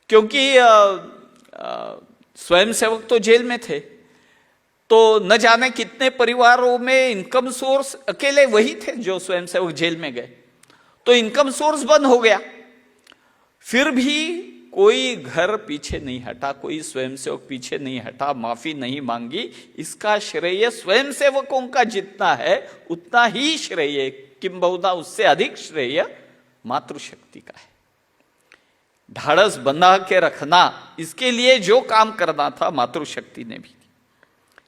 क्योंकि स्वयंसेवक तो जेल में थे, तो न जाने कितने परिवारों में इनकम सोर्स अकेले वही थे जो स्वयंसेवक जेल में गए, तो इनकम सोर्स बंद हो गया। फिर भी कोई घर पीछे नहीं हटा, कोई स्वयंसेवक पीछे नहीं हटा, माफी नहीं मांगी। इसका श्रेय स्वयंसेवकों का जितना है उतना ही श्रेय, किंबहुना उससे अधिक श्रेय मातृशक्ति का है। ढाढ़स बंधा के रखना, इसके लिए जो काम करना था मातृशक्ति ने भी।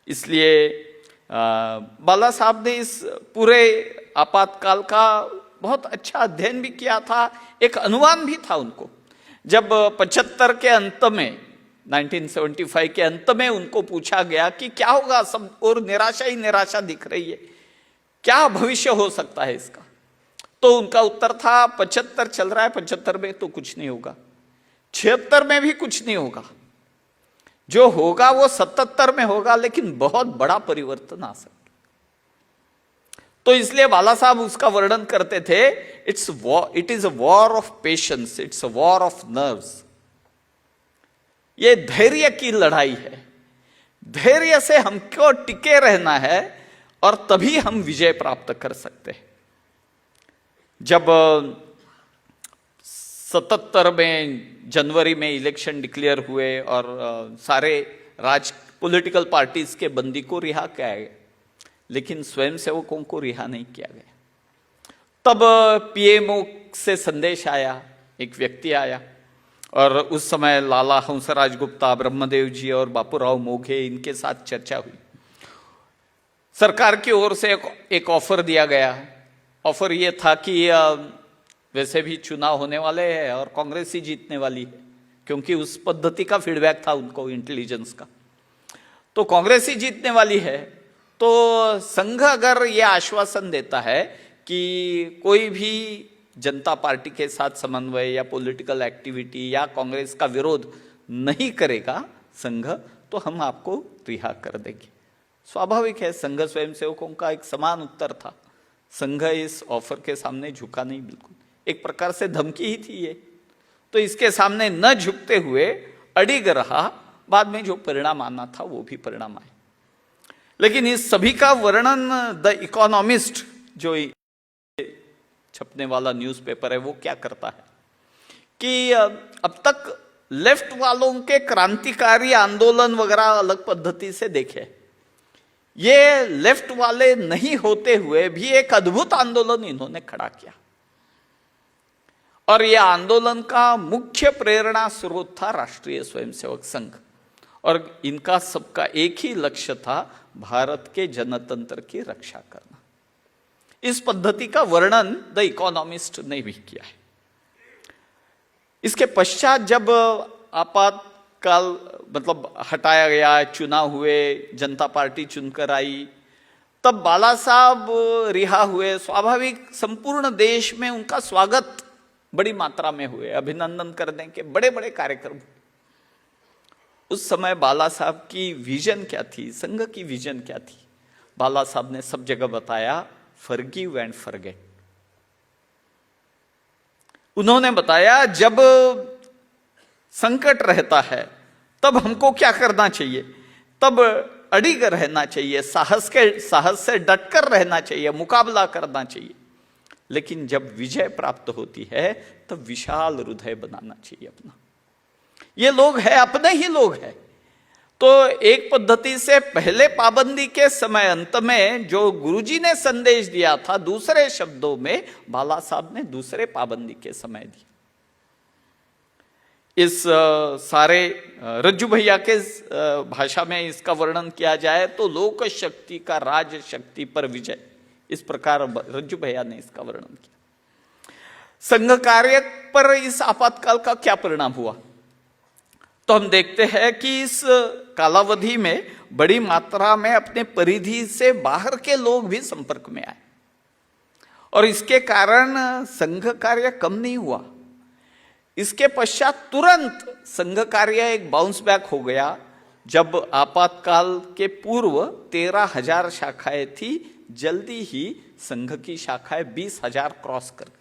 इसलिए बाला साहब ने इस पूरे आपातकाल का बहुत अच्छा अध्ययन भी किया था, एक अनुमान भी था उनको। जब 75 के अंत में, 1975 के अंत में उनको पूछा गया कि क्या होगा, सब और निराशा ही निराशा दिख रही है, क्या भविष्य हो सकता है इसका, तो उनका उत्तर था 75 चल रहा है, 75 में तो कुछ नहीं होगा, 76 में भी कुछ नहीं होगा, जो होगा वो 77 में होगा, लेकिन बहुत बड़ा परिवर्तन आ सकता। तो इसलिए बाला साहब उसका वर्णन करते थे, it is a war of patience, it's a war of nerves. ये धैर्य की लड़ाई है, धैर्य से हमको टिके रहना है और तभी हम विजय प्राप्त कर सकते हैं। जब 77 में जनवरी में इलेक्शन डिक्लेयर हुए और सारे पॉलिटिकल पार्टीज के बंदी को रिहा किया गया, लेकिन स्वयंसेवकों को रिहा नहीं किया गया। तब पीएमओ से संदेश आया, एक व्यक्ति आया, और उस समय लाला हंसराज गुप्ता, ब्रह्मदेव जी और बापूराव मोघे, इनके साथ चर्चा हुई। सरकार की ओर से एक ऑफर दिया गया। ऑफर ये था कि वैसे भी चुनाव होने वाले हैं और कांग्रेस ही जीतने वाली है, क्योंकि उस पद्धति का फीडबैक था उनको, इंटेलिजेंस का, तो कांग्रेस ही जीतने वाली है। तो संघ अगर यह आश्वासन देता है कि कोई भी जनता पार्टी के साथ समन्वय या पॉलिटिकल एक्टिविटी या कांग्रेस का विरोध नहीं करेगा संघ, तो हम आपको रिहा कर देंगे। स्वाभाविक है, संघ स्वयंसेवकों का एक समान उत्तर था। संघ इस ऑफर के सामने झुका नहीं, बिल्कुल एक प्रकार से धमकी ही थी ये। तो इसके सामने न झुकते हुए अडिग रहा। बाद में जो परिणाम आना था वो भी परिणाम आए। लेकिन इस सभी का वर्णन द इकोनॉमिस्ट, जो छपने वाला न्यूज़पेपर है, वो क्या करता है कि अब तक लेफ्ट वालों के क्रांतिकारी आंदोलन वगैरह अलग पद्धति से देखे, ये लेफ्ट वाले नहीं होते हुए भी एक अद्भुत आंदोलन इन्होंने खड़ा किया। और यह आंदोलन का मुख्य प्रेरणा स्रोत था राष्ट्रीय स्वयंसेवक संघ, और इनका सबका एक ही लक्ष्य था, भारत के जनतंत्र की रक्षा करना। इस पद्धति का वर्णन द इकोनॉमिस्ट ने भी किया है। इसके पश्चात जब आपातकाल मतलब हटाया गया, चुनाव हुए, जनता पार्टी चुनकर आई, तब बाला साहब रिहा हुए। स्वाभाविक संपूर्ण देश में उनका स्वागत बड़ी मात्रा में हुए, अभिनंदन करने के बड़े बड़े कार्यक्रम। उस समय बाला साहब की विजन क्या थी, संघ की विजन क्या थी? बाला साहब ने सब जगह बताया, फॉरगिव एंड फॉरगेट। उन्होंने बताया जब संकट रहता है तब हमको क्या करना चाहिए, तब अडिग रहना चाहिए, साहस से डटकर रहना चाहिए, मुकाबला करना चाहिए। लेकिन जब विजय प्राप्त होती है तब विशाल हृदय बनाना चाहिए अपना। ये लोग हैं, अपने ही लोग हैं। तो एक पद्धति से पहले पाबंदी के समय अंत में जो गुरुजी ने संदेश दिया था, दूसरे शब्दों में बाला साहब ने दूसरे पाबंदी के समय दिया। इस सारे रज्जू भैया के भाषा में इसका वर्णन किया जाए तो लोक शक्ति का राज शक्ति पर विजय, इस प्रकार रज्जू भैया ने इसका वर्णन किया। संघ कार्य पर इस आपातकाल का क्या परिणाम हुआ, तो हम देखते हैं कि इस कालावधि में बड़ी मात्रा में अपने परिधि से बाहर के लोग भी संपर्क में आए, और इसके कारण संघ कार्य कम नहीं हुआ। इसके पश्चात तुरंत संघ कार्य एक बाउंस बैक हो गया। जब आपातकाल के पूर्व 13,000 शाखाएं थी, जल्दी ही संघ की शाखाएं 20,000 क्रॉस कर गई।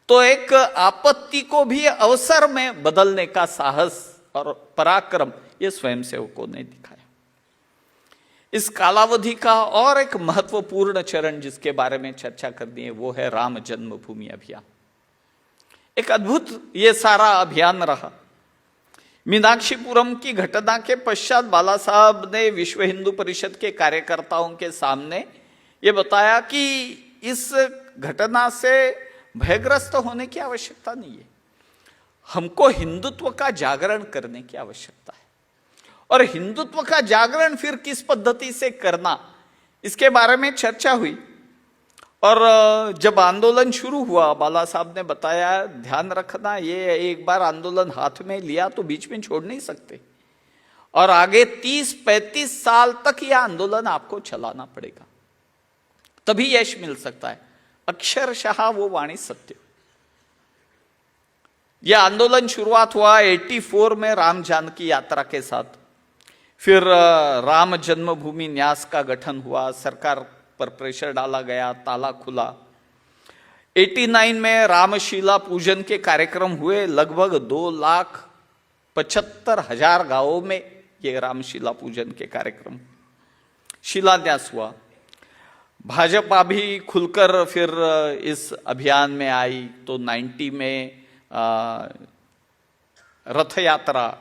तो एक आपत्ति को भी अवसर में बदलने का साहस और पराक्रम ये स्वयंसेवकों ने दिखाया। इस कालावधि का और एक महत्वपूर्ण चरण जिसके बारे में चर्चा करनी है वो है राम जन्मभूमि अभियान। एक अद्भुत ये सारा अभियान रहा। मीनाक्षीपुरम की घटना के पश्चात बाला साहब ने विश्व हिंदू परिषद के कार्यकर्ताओं के सामने ये बताया कि इस घटना से भयग्रस्त होने की आवश्यकता नहीं है, हमको हिंदुत्व का जागरण करने की आवश्यकता है। और हिंदुत्व का जागरण फिर किस पद्धति से करना, इसके बारे में चर्चा हुई। और जब आंदोलन शुरू हुआ, बाला साहब ने बताया ध्यान रखना, ये एक बार आंदोलन हाथ में लिया तो बीच में छोड़ नहीं सकते, और आगे 30-35 साल तक यह आंदोलन आपको चलाना पड़ेगा, तभी यश मिल सकता है। अक्षरशः वो वाणी सत्य। यह आंदोलन शुरुआत हुआ 84 में राम जानकी यात्रा के साथ। फिर राम जन्मभूमि न्यास का गठन हुआ, सरकार पर प्रेशर डाला गया, ताला खुला। 89 में रामशिला पूजन के कार्यक्रम हुए। लगभग 2,75,000 गांवों में ये रामशिला पूजन के कार्यक्रम शिलान्यास हुआ। भाजपा भी खुलकर फिर इस अभियान में आई। तो 90 में रथ यात्रा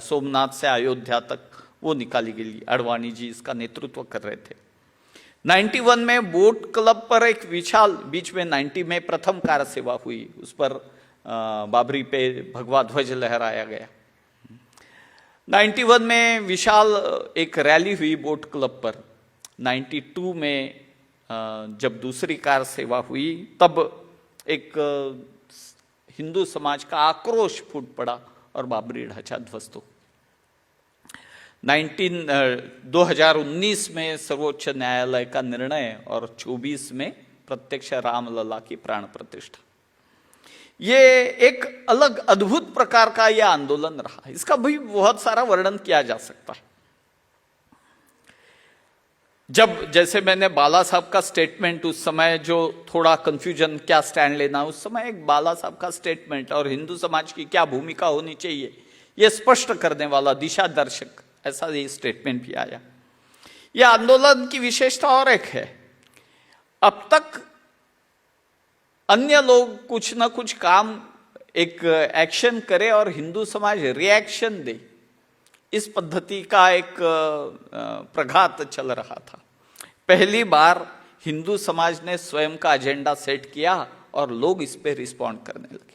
सोमनाथ से अयोध्या तक वो निकाली गई। अडवाणी जी इसका नेतृत्व कर रहे थे। 91 में बोट क्लब पर एक विशाल, बीच में 90 में प्रथम कार सेवा हुई, उस पर बाबरी पे भगवा ध्वज लहराया गया। 91 में विशाल एक रैली हुई बोट क्लब पर। 92 में जब दूसरी कार सेवा हुई तब एक हिंदू समाज का आक्रोश फूट पड़ा और बाबरी ढांचा ध्वस्त हो। 2019 में सर्वोच्च न्यायालय का निर्णय और 24 में प्रत्यक्ष रामलला की प्राण प्रतिष्ठा। ये एक अलग अद्भुत प्रकार का यह आंदोलन रहा। इसका भी बहुत सारा वर्णन किया जा सकता है। जब जैसे मैंने बाला साहब का स्टेटमेंट, उस समय जो थोड़ा कंफ्यूजन क्या स्टैंड लेना, उस समय एक बाला साहब का स्टेटमेंट और हिंदू समाज की क्या भूमिका होनी चाहिए यह स्पष्ट करने वाला दिशा दर्शक, ऐसा ये स्टेटमेंट भी आया। यह आंदोलन की विशेषता और एक है, अब तक अन्य लोग कुछ ना कुछ काम, एक एक्शन करे और हिंदू समाज रिएक्शन दे, इस पद्धति का एक प्रघात चल रहा था। पहली बार हिंदू समाज ने स्वयं का एजेंडा सेट किया और लोग इस पे रिस्पॉन्ड करने लगे।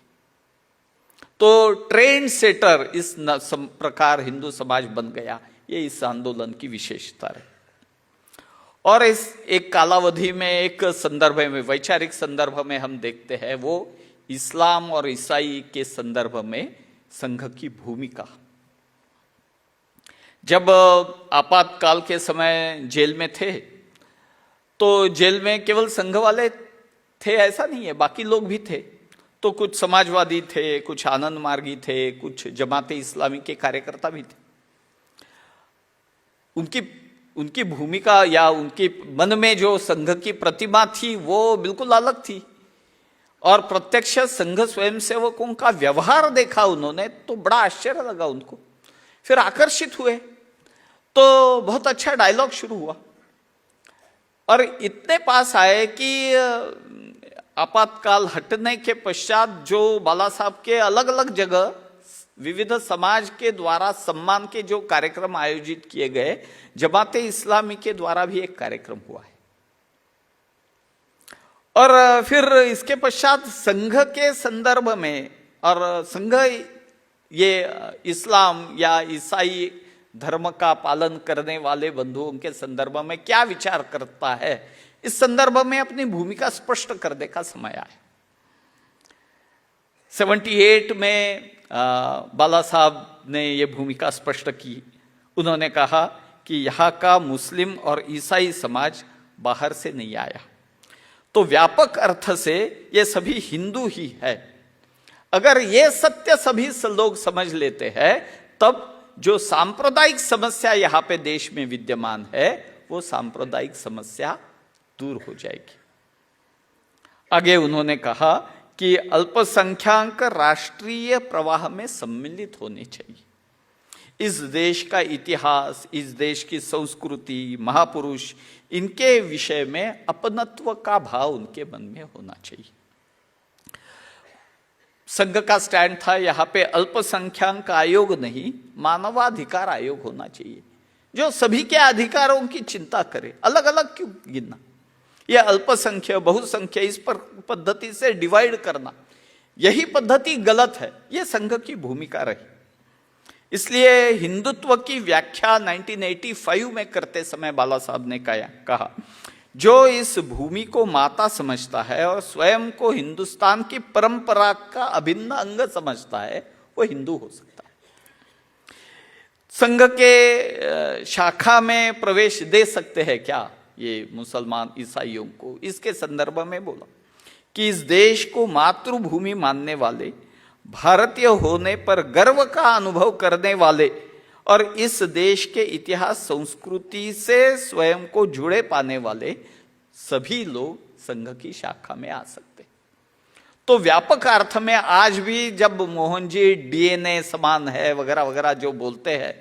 तो ट्रेंड सेटर इस प्रकार हिंदू समाज बन गया। ये इस आंदोलन की विशेषता है। और इस एक कालावधि में, एक संदर्भ में, वैचारिक संदर्भ में हम देखते हैं वो इस्लाम और ईसाई के संदर्भ में संघ की भूमिका। जब आपातकाल के समय जेल में थे तो जेल में केवल संघ वाले थे ऐसा नहीं है, बाकी लोग भी थे। तो कुछ समाजवादी थे, कुछ आनंद मार्गी थे, कुछ जमाते इस्लामी के कार्यकर्ता भी थे। उनकी भूमिका या उनके मन में जो संघ की प्रतिमा थी वो बिल्कुल अलग थी। और प्रत्यक्ष संघ स्वयंसेवकों का व्यवहार देखा उन्होंने तो बड़ा आश्चर्य लगा उनको। फिर आकर्षित हुए तो बहुत अच्छा डायलॉग शुरू हुआ और इतने पास आए कि आपातकाल हटने के पश्चात जो बाला साहब के अलग अलग जगह विविध समाज के द्वारा सम्मान के जो कार्यक्रम आयोजित किए गए, जमाते इस्लामी के द्वारा भी एक कार्यक्रम हुआ है। और फिर इसके पश्चात संघ के संदर्भ में, और संघ ये इस्लाम या ईसाई धर्म का पालन करने वाले बंधुओं के संदर्भ में क्या विचार करता है, इस संदर्भ में अपनी भूमिका स्पष्ट करने का समय आया। 78 में बाला साहब ने ये भूमिका स्पष्ट की। उन्होंने कहा कि यहाँ का मुस्लिम और ईसाई समाज बाहर से नहीं आया, तो व्यापक अर्थ से ये सभी हिंदू ही है। अगर ये सत्य सभी लोग समझ लेते हैं तब जो सांप्रदायिक समस्या यहां पे देश में विद्यमान है वो सांप्रदायिक समस्या दूर हो जाएगी। आगे उन्होंने कहा कि अल्पसंख्याक राष्ट्रीय प्रवाह में सम्मिलित होने चाहिए। इस देश का इतिहास, इस देश की संस्कृति, महापुरुष, इनके विषय में अपनत्व का भाव उनके मन में होना चाहिए। संघ का स्टैंड था यहां पे अल्पसंख्याक आयोग नहीं, मानवाधिकार आयोग होना चाहिए, जो सभी के अधिकारों की चिंता करे। अलग अलग क्यों गिनना? यह अल्पसंख्यक बहुसंख्यक इस पर पद्धति से डिवाइड करना, यही पद्धति गलत है। यह संघ की भूमिका रही। इसलिए हिंदुत्व की व्याख्या 1985 में करते समय बाला साहब ने कहा, जो इस भूमि को माता समझता है और स्वयं को हिंदुस्तान की परंपरा का अभिन्न अंग समझता है, वो हिंदू हो सकता है। संघ के शाखा में प्रवेश दे सकते हैं क्या ये मुसलमान ईसाइयों को? इसके संदर्भ में बोला कि इस देश को मातृभूमि मानने वाले, भारतीय होने पर गर्व का अनुभव करने वाले और इस देश के इतिहास संस्कृति से स्वयं को जुड़े पाने वाले सभी लोग संघ की शाखा में आ सकते। तो व्यापक अर्थ में आज भी जब मोहन जी डीएनए समान है वगैरह वगैरह जो बोलते हैं,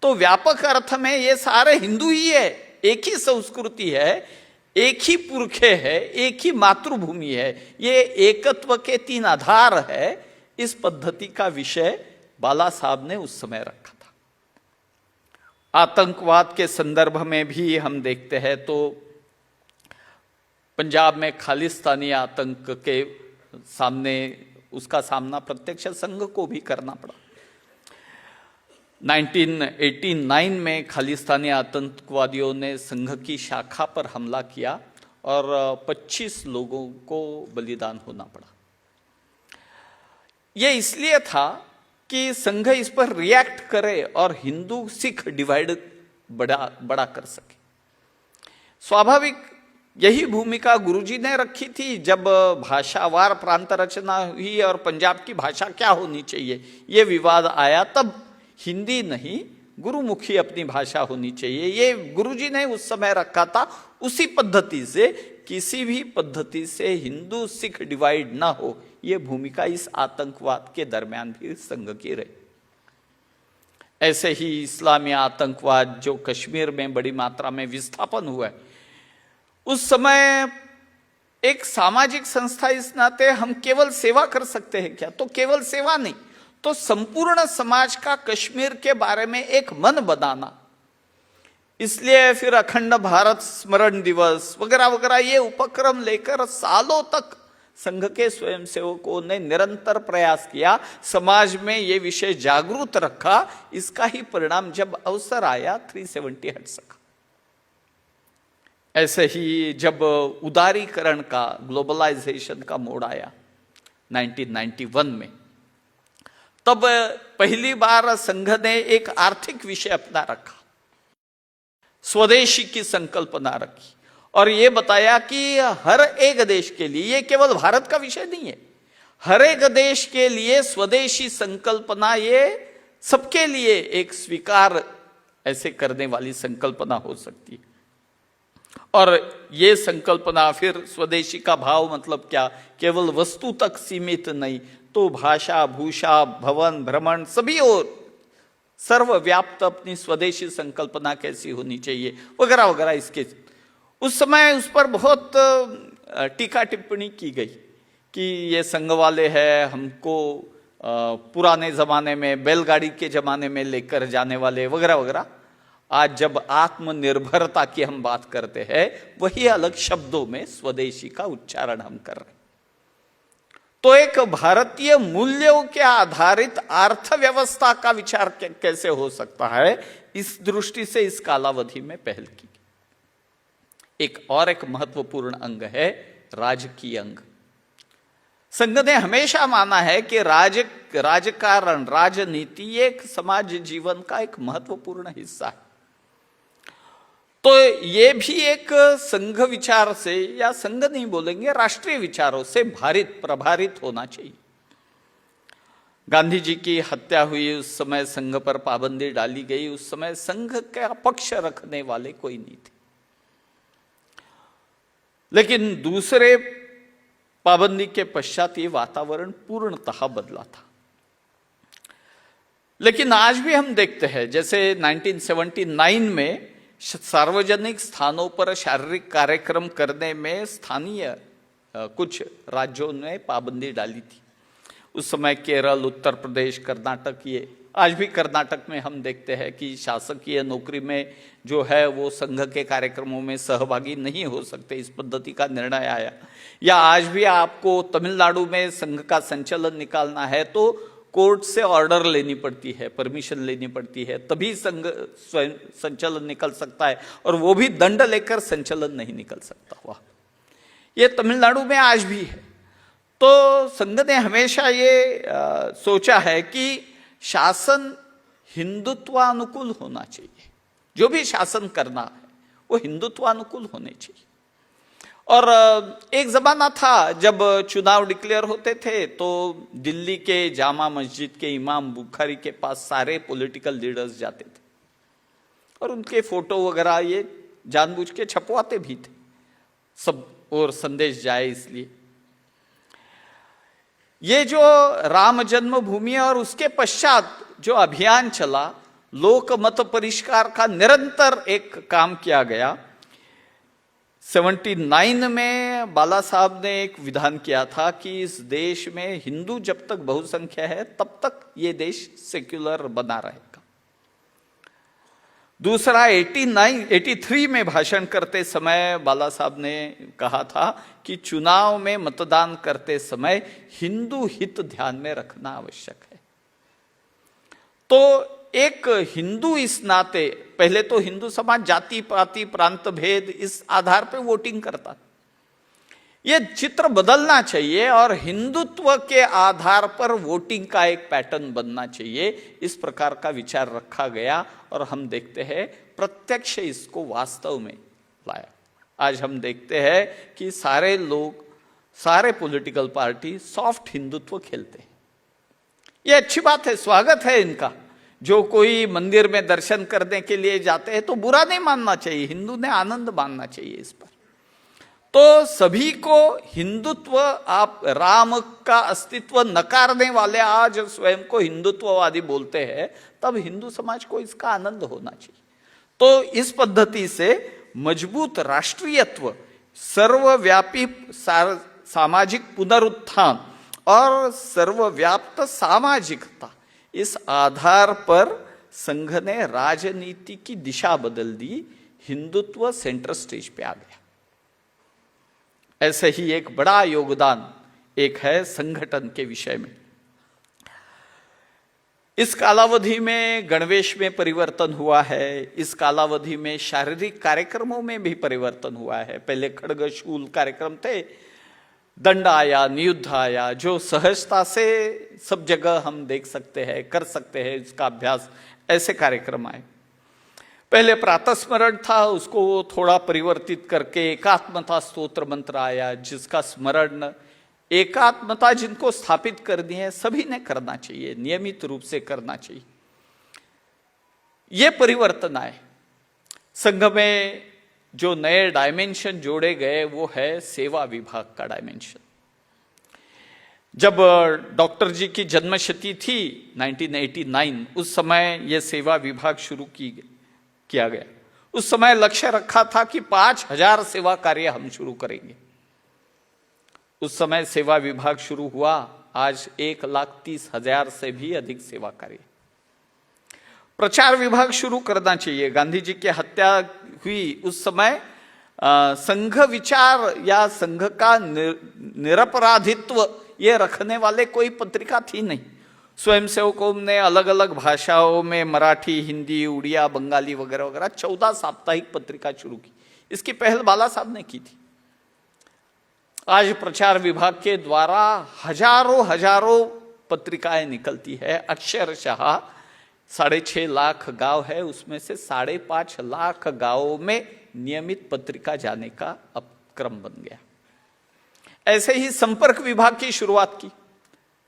तो व्यापक अर्थ में ये सारे हिंदू ही है, एक ही संस्कृति है, एक ही पुरखे है, एक ही मातृभूमि है। ये एकत्व के 3 आधार है। इस पद्धति का विषय बाला साहब ने उस समय रखा था। आतंकवाद के संदर्भ में भी हम देखते हैं तो पंजाब में खालिस्तानी आतंक के सामने उसका सामना प्रत्यक्ष संघ को भी करना पड़ा। 1989 में खालिस्तानी आतंकवादियों ने संघ की शाखा पर हमला किया और 25 लोगों को बलिदान होना पड़ा। यह इसलिए था कि संघ इस पर रिएक्ट करे और हिंदू सिख डिवाइड बड़ा कर सके। स्वाभाविक यही भूमिका गुरुजी ने रखी थी जब भाषावार प्रांत रचना हुई और पंजाब की भाषा क्या होनी चाहिए ये विवाद आया, तब हिंदी नहीं गुरुमुखी अपनी भाषा होनी चाहिए, ये गुरुजी ने उस समय रखा था। उसी पद्धति से किसी भी पद्धति से हिंदू सिख डिवाइड ना हो, ये भूमिका इस आतंकवाद के दरमियान भी संघ की रही। ऐसे ही इस्लामी आतंकवाद जो कश्मीर में बड़ी मात्रा में विस्थापन हुआ है, उस समय एक सामाजिक संस्था इस नाते हम केवल सेवा कर सकते हैं क्या? तो केवल सेवा नहीं, तो संपूर्ण समाज का कश्मीर के बारे में एक मन बनाना। इसलिए फिर अखंड भारत स्मरण दिवस वगैरह वगैरह ये उपक्रम लेकर सालों तक संघ के स्वयंसेवकों ने निरंतर प्रयास किया, समाज में ये विषय जागरूक रखा। इसका ही परिणाम जब अवसर आया 370 हट सका। ऐसे ही जब उदारीकरण का, ग्लोबलाइजेशन का मोड़ आया 1991 में, तब पहली बार संघ ने एक आर्थिक विषय अपना रखा, स्वदेशी की संकल्पना रखी और ये बताया कि हर एक देश के लिए, ये केवल भारत का विषय नहीं है, हर एक देश के लिए स्वदेशी संकल्पना ये सबके लिए एक स्वीकार ऐसे करने वाली संकल्पना हो सकती है। और ये संकल्पना फिर स्वदेशी का भाव मतलब क्या? केवल वस्तु तक सीमित नहीं, तो भाषा, भूषा, भवन, भ्रमण सभी और सर्वव्याप्त अपनी स्वदेशी संकल्पना कैसी होनी चाहिए वगैरह वगैरह। इसके उस समय उस पर बहुत टीका टिप्पणी की गई कि ये संघ वाले हैं, हमको पुराने जमाने में बैलगाड़ी के जमाने में लेकर जाने वाले वगैरह वगैरह। आज जब आत्मनिर्भरता की हम बात करते हैं, वही अलग शब्दों में स्वदेशी का उच्चारण हम कर रहे हैं। तो एक भारतीय मूल्यों के आधारित अर्थव्यवस्था का विचार कैसे हो सकता है, इस दृष्टि से इस कालावधि में पहल की। एक महत्वपूर्ण अंग है राजकीय अंग। संघ ने हमेशा माना है कि राजकारण, राजनीति एक समाज जीवन का एक महत्वपूर्ण हिस्सा है। तो ये भी एक संघ विचार से, या संघ नहीं बोलेंगे, राष्ट्रीय विचारों से प्रभारित होना चाहिए। गांधी जी की हत्या हुई, उस समय संघ पर पाबंदी डाली गई, उस समय संघ का पक्ष रखने वाले कोई नहीं थे। लेकिन दूसरे पाबंदी के पश्चात ये वातावरण पूर्णतः बदला था। लेकिन आज भी हम देखते हैं, जैसे 1979 में सार्वजनिक स्थानों पर शारीरिक कार्यक्रम करने में स्थानीय कुछ राज्यों ने पाबंदी डाली थी। उस समय केरल, उत्तर प्रदेश, कर्नाटक, ये आज भी कर्नाटक में हम देखते हैं कि शासकीय नौकरी में जो है वो संघ के कार्यक्रमों में सहभागी नहीं हो सकते, इस पद्धति का निर्णय आया। या आज भी आपको तमिलनाडु में संघ का संचालन निकालना है तो कोर्ट से ऑर्डर लेनी पड़ती है, परमिशन लेनी पड़ती है, तभी संघ स्वयं संचालन निकल सकता है, और वो भी दंड लेकर संचालन नहीं निकल सकता हुआ। ये तमिलनाडु में आज भी है। तो संघ ने हमेशा ये सोचा है कि शासन हिंदुत्वानुकूल होना चाहिए, जो भी शासन करना है वो हिंदुत्वानुकूल होने चाहिए। और एक जमाना था जब चुनाव डिक्लेयर होते थे तो दिल्ली के जामा मस्जिद के इमाम बुखारी के पास सारे पॉलिटिकल लीडर्स जाते थे और उनके फोटो वगैरह ये जानबूझ के छपवाते भी थे, सब और संदेश जाए इसलिए। ये जो राम जन्मभूमि और उसके पश्चात जो अभियान चला, लोक मत परिष्कार का निरंतर एक काम किया गया। 79 में बाला साहब ने एक विधान किया था कि इस देश में हिंदू जब तक बहुसंख्या है तब तक ये देश सेक्युलर बना रहेगा। दूसरा 83 में भाषण करते समय बाला साहब ने कहा था कि चुनाव में मतदान करते समय हिंदू हित ध्यान में रखना आवश्यक है। तो एक हिंदू इस नाते, पहले तो हिंदू समाज जाति पाति प्रांत भेद इस आधार पर वोटिंग करता था, ये चित्र बदलना चाहिए और हिंदुत्व के आधार पर वोटिंग का एक पैटर्न बनना चाहिए। इस प्रकार का विचार रखा गया और हम देखते हैं प्रत्यक्ष इसको वास्तव में लाया। आज हम देखते हैं कि सारे लोग, सारे पॉलिटिकल पार्टी सॉफ्ट हिंदुत्व खेलते हैं। ये अच्छी बात है, स्वागत है इनका। जो कोई मंदिर में दर्शन करने के लिए जाते हैं तो बुरा नहीं मानना चाहिए, हिंदू ने आनंद मानना चाहिए इस पर। तो सभी को हिंदुत्व, आप राम का अस्तित्व नकारने वाले आज स्वयं को हिंदुत्ववादी बोलते हैं, तब हिंदू समाज को इसका आनंद होना चाहिए। तो इस पद्धति से मजबूत राष्ट्रीयत्व, सर्वव्यापी सामाजिक पुनरुत्थान और सर्वव्याप्त सामाजिकता, इस आधार पर संघ ने राजनीति की दिशा बदल दी, हिंदुत्व सेंटर स्टेज पे आ गया। ऐसे ही एक बड़ा योगदान एक है संगठन के विषय में। इस कालावधि में गणवेश में परिवर्तन हुआ है, इस कालावधि में शारीरिक कार्यक्रमों में भी परिवर्तन हुआ है। पहले खड्ग शूल कार्यक्रम थे, दंड आया, नियुद्ध आया, जो सहजता से सब जगह हम देख सकते हैं, कर सकते हैं इसका अभ्यास, ऐसे कार्यक्रम आए। पहले प्रातः स्मरण था, उसको थोड़ा परिवर्तित करके एकात्मता स्तोत्र मंत्र आया, जिसका स्मरण, एकात्मता जिनको स्थापित करनी है सभी ने करना चाहिए, नियमित रूप से करना चाहिए। ये परिवर्तन आए। संघ में जो नए डायमेंशन जोड़े गए वो है सेवा विभाग का डायमेंशन। जब डॉक्टर जी की जन्मशती थी 1989, उस समय यह सेवा विभाग शुरू किया गया। उस समय लक्ष्य रखा था कि 5000 सेवा कार्य हम शुरू करेंगे। उस समय सेवा विभाग शुरू हुआ, आज 1,30,000 से भी अधिक सेवा कार्य। प्रचार विभाग शुरू करना चाहिए। गांधी जी की हत्या हुई उस समय संघ विचार या संघ का निरपराधित्व ये रखने वाले कोई पत्रिका थी नहीं। स्वयंसेवकों ने अलग अलग भाषाओं में मराठी, हिंदी, उड़िया, बंगाली वगैरह वगैरह 14 साप्ताहिक पत्रिका शुरू की। इसकी पहल बाला साहब ने की थी। आज प्रचार विभाग के द्वारा हजारों पत्रिकाएं निकलती है। अक्षरशः 6.5 लाख गांव है, उसमें से 5.5 लाख गांवों में नियमित पत्रिका जाने का अब क्रम बन गया। ऐसे ही संपर्क विभाग की शुरुआत की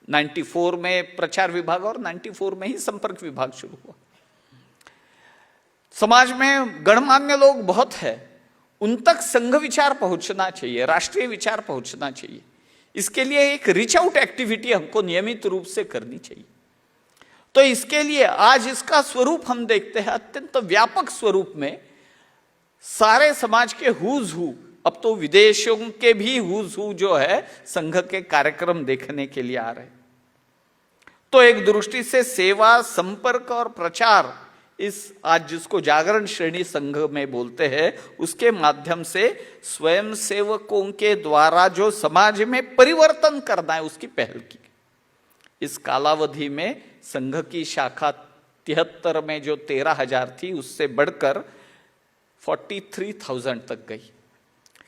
94 में प्रचार विभाग और 94 में ही संपर्क विभाग शुरू हुआ। समाज में गणमान्य लोग बहुत है, उन तक संघ विचार पहुंचना चाहिए, राष्ट्रीय विचार पहुंचना चाहिए। इसके लिए एक रीच आउट एक्टिविटी हमको नियमित रूप से करनी चाहिए। तो इसके लिए आज इसका स्वरूप हम देखते हैं अत्यंत व्यापक स्वरूप में। सारे समाज के हुज हू, अब तो विदेशों के भी हुज हू जो है संघ के कार्यक्रम देखने के लिए आ रहे। तो एक दृष्टि से सेवा, संपर्क और प्रचार, इस आज जिसको जागरण श्रेणी संघ में बोलते हैं, उसके माध्यम से स्वयं सेवकों के द्वारा जो समाज में परिवर्तन करना है उसकी पहल की। इस कालावधि में संघ की शाखा 73 में जो 13,000 थी उससे बढ़कर 43,000 तक गई।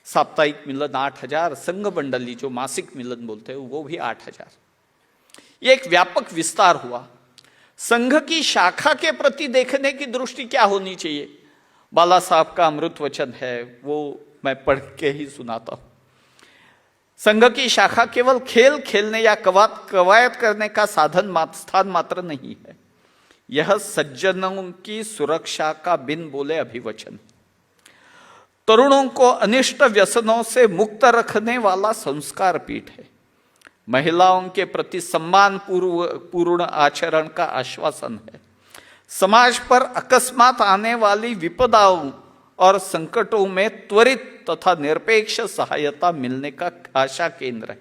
साप्ताहिक मिलन 8,000, संघ मंडली जो मासिक मिलन बोलते हैं वो भी 8,000। ये एक व्यापक विस्तार हुआ। संघ की शाखा के प्रति देखने की दृष्टि क्या होनी चाहिए? बाला साहब का अमृत वचन है, वो मैं पढ़ के ही सुनाता हूं। संघ की शाखा केवल खेल खेलने या कवायद करने का स्थान मात्र नहीं है। यह सज्जनों की सुरक्षा का बिन बोले अभिवचन, तरुणों को अनिष्ट व्यसनों से मुक्त रखने वाला संस्कार पीठ है। महिलाओं के प्रति सम्मान पूर्ण आचरण का आश्वासन है। समाज पर अकस्मात आने वाली विपदाओं और संकटों में त्वरित तथा निरपेक्ष सहायता मिलने का आशा केंद्र है।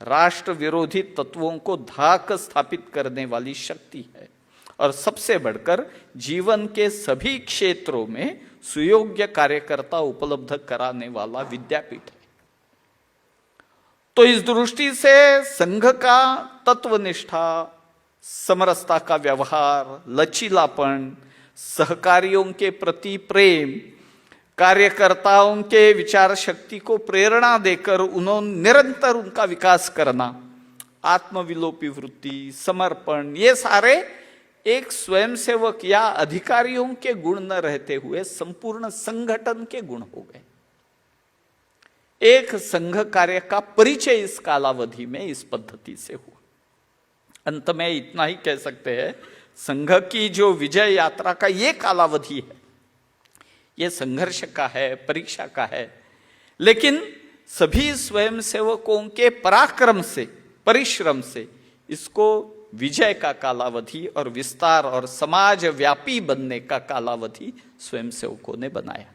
राष्ट्र विरोधी तत्वों को धाक स्थापित करने वाली शक्ति है और सबसे बढ़कर जीवन के सभी क्षेत्रों में सुयोग्य कार्यकर्ता उपलब्ध कराने वाला विद्यापीठ है। तो इस दृष्टि से संघ का तत्वनिष्ठा, समरसता का व्यवहार, लचीलापन, सहकारियों के प्रति प्रेम, कार्यकर्ताओं के विचार शक्ति को प्रेरणा देकर उन्होंने निरंतर उनका विकास करना, आत्मविलोपी वृत्ति, समर्पण, ये सारे एक स्वयंसेवक या अधिकारियों के गुण न रहते हुए संपूर्ण संगठन के गुण हो गए। एक संघ कार्य का परिचय इस कालावधि में इस पद्धति से हुआ। अंत में इतना ही कह सकते हैं, संघ की जो विजय यात्रा का ये कालावधि है, ये संघर्ष का है, परीक्षा का है, लेकिन सभी स्वयंसेवकों के पराक्रम से, परिश्रम से इसको विजय का कालावधि और विस्तार और समाज व्यापी बनने का कालावधि स्वयंसेवकों ने बनाया।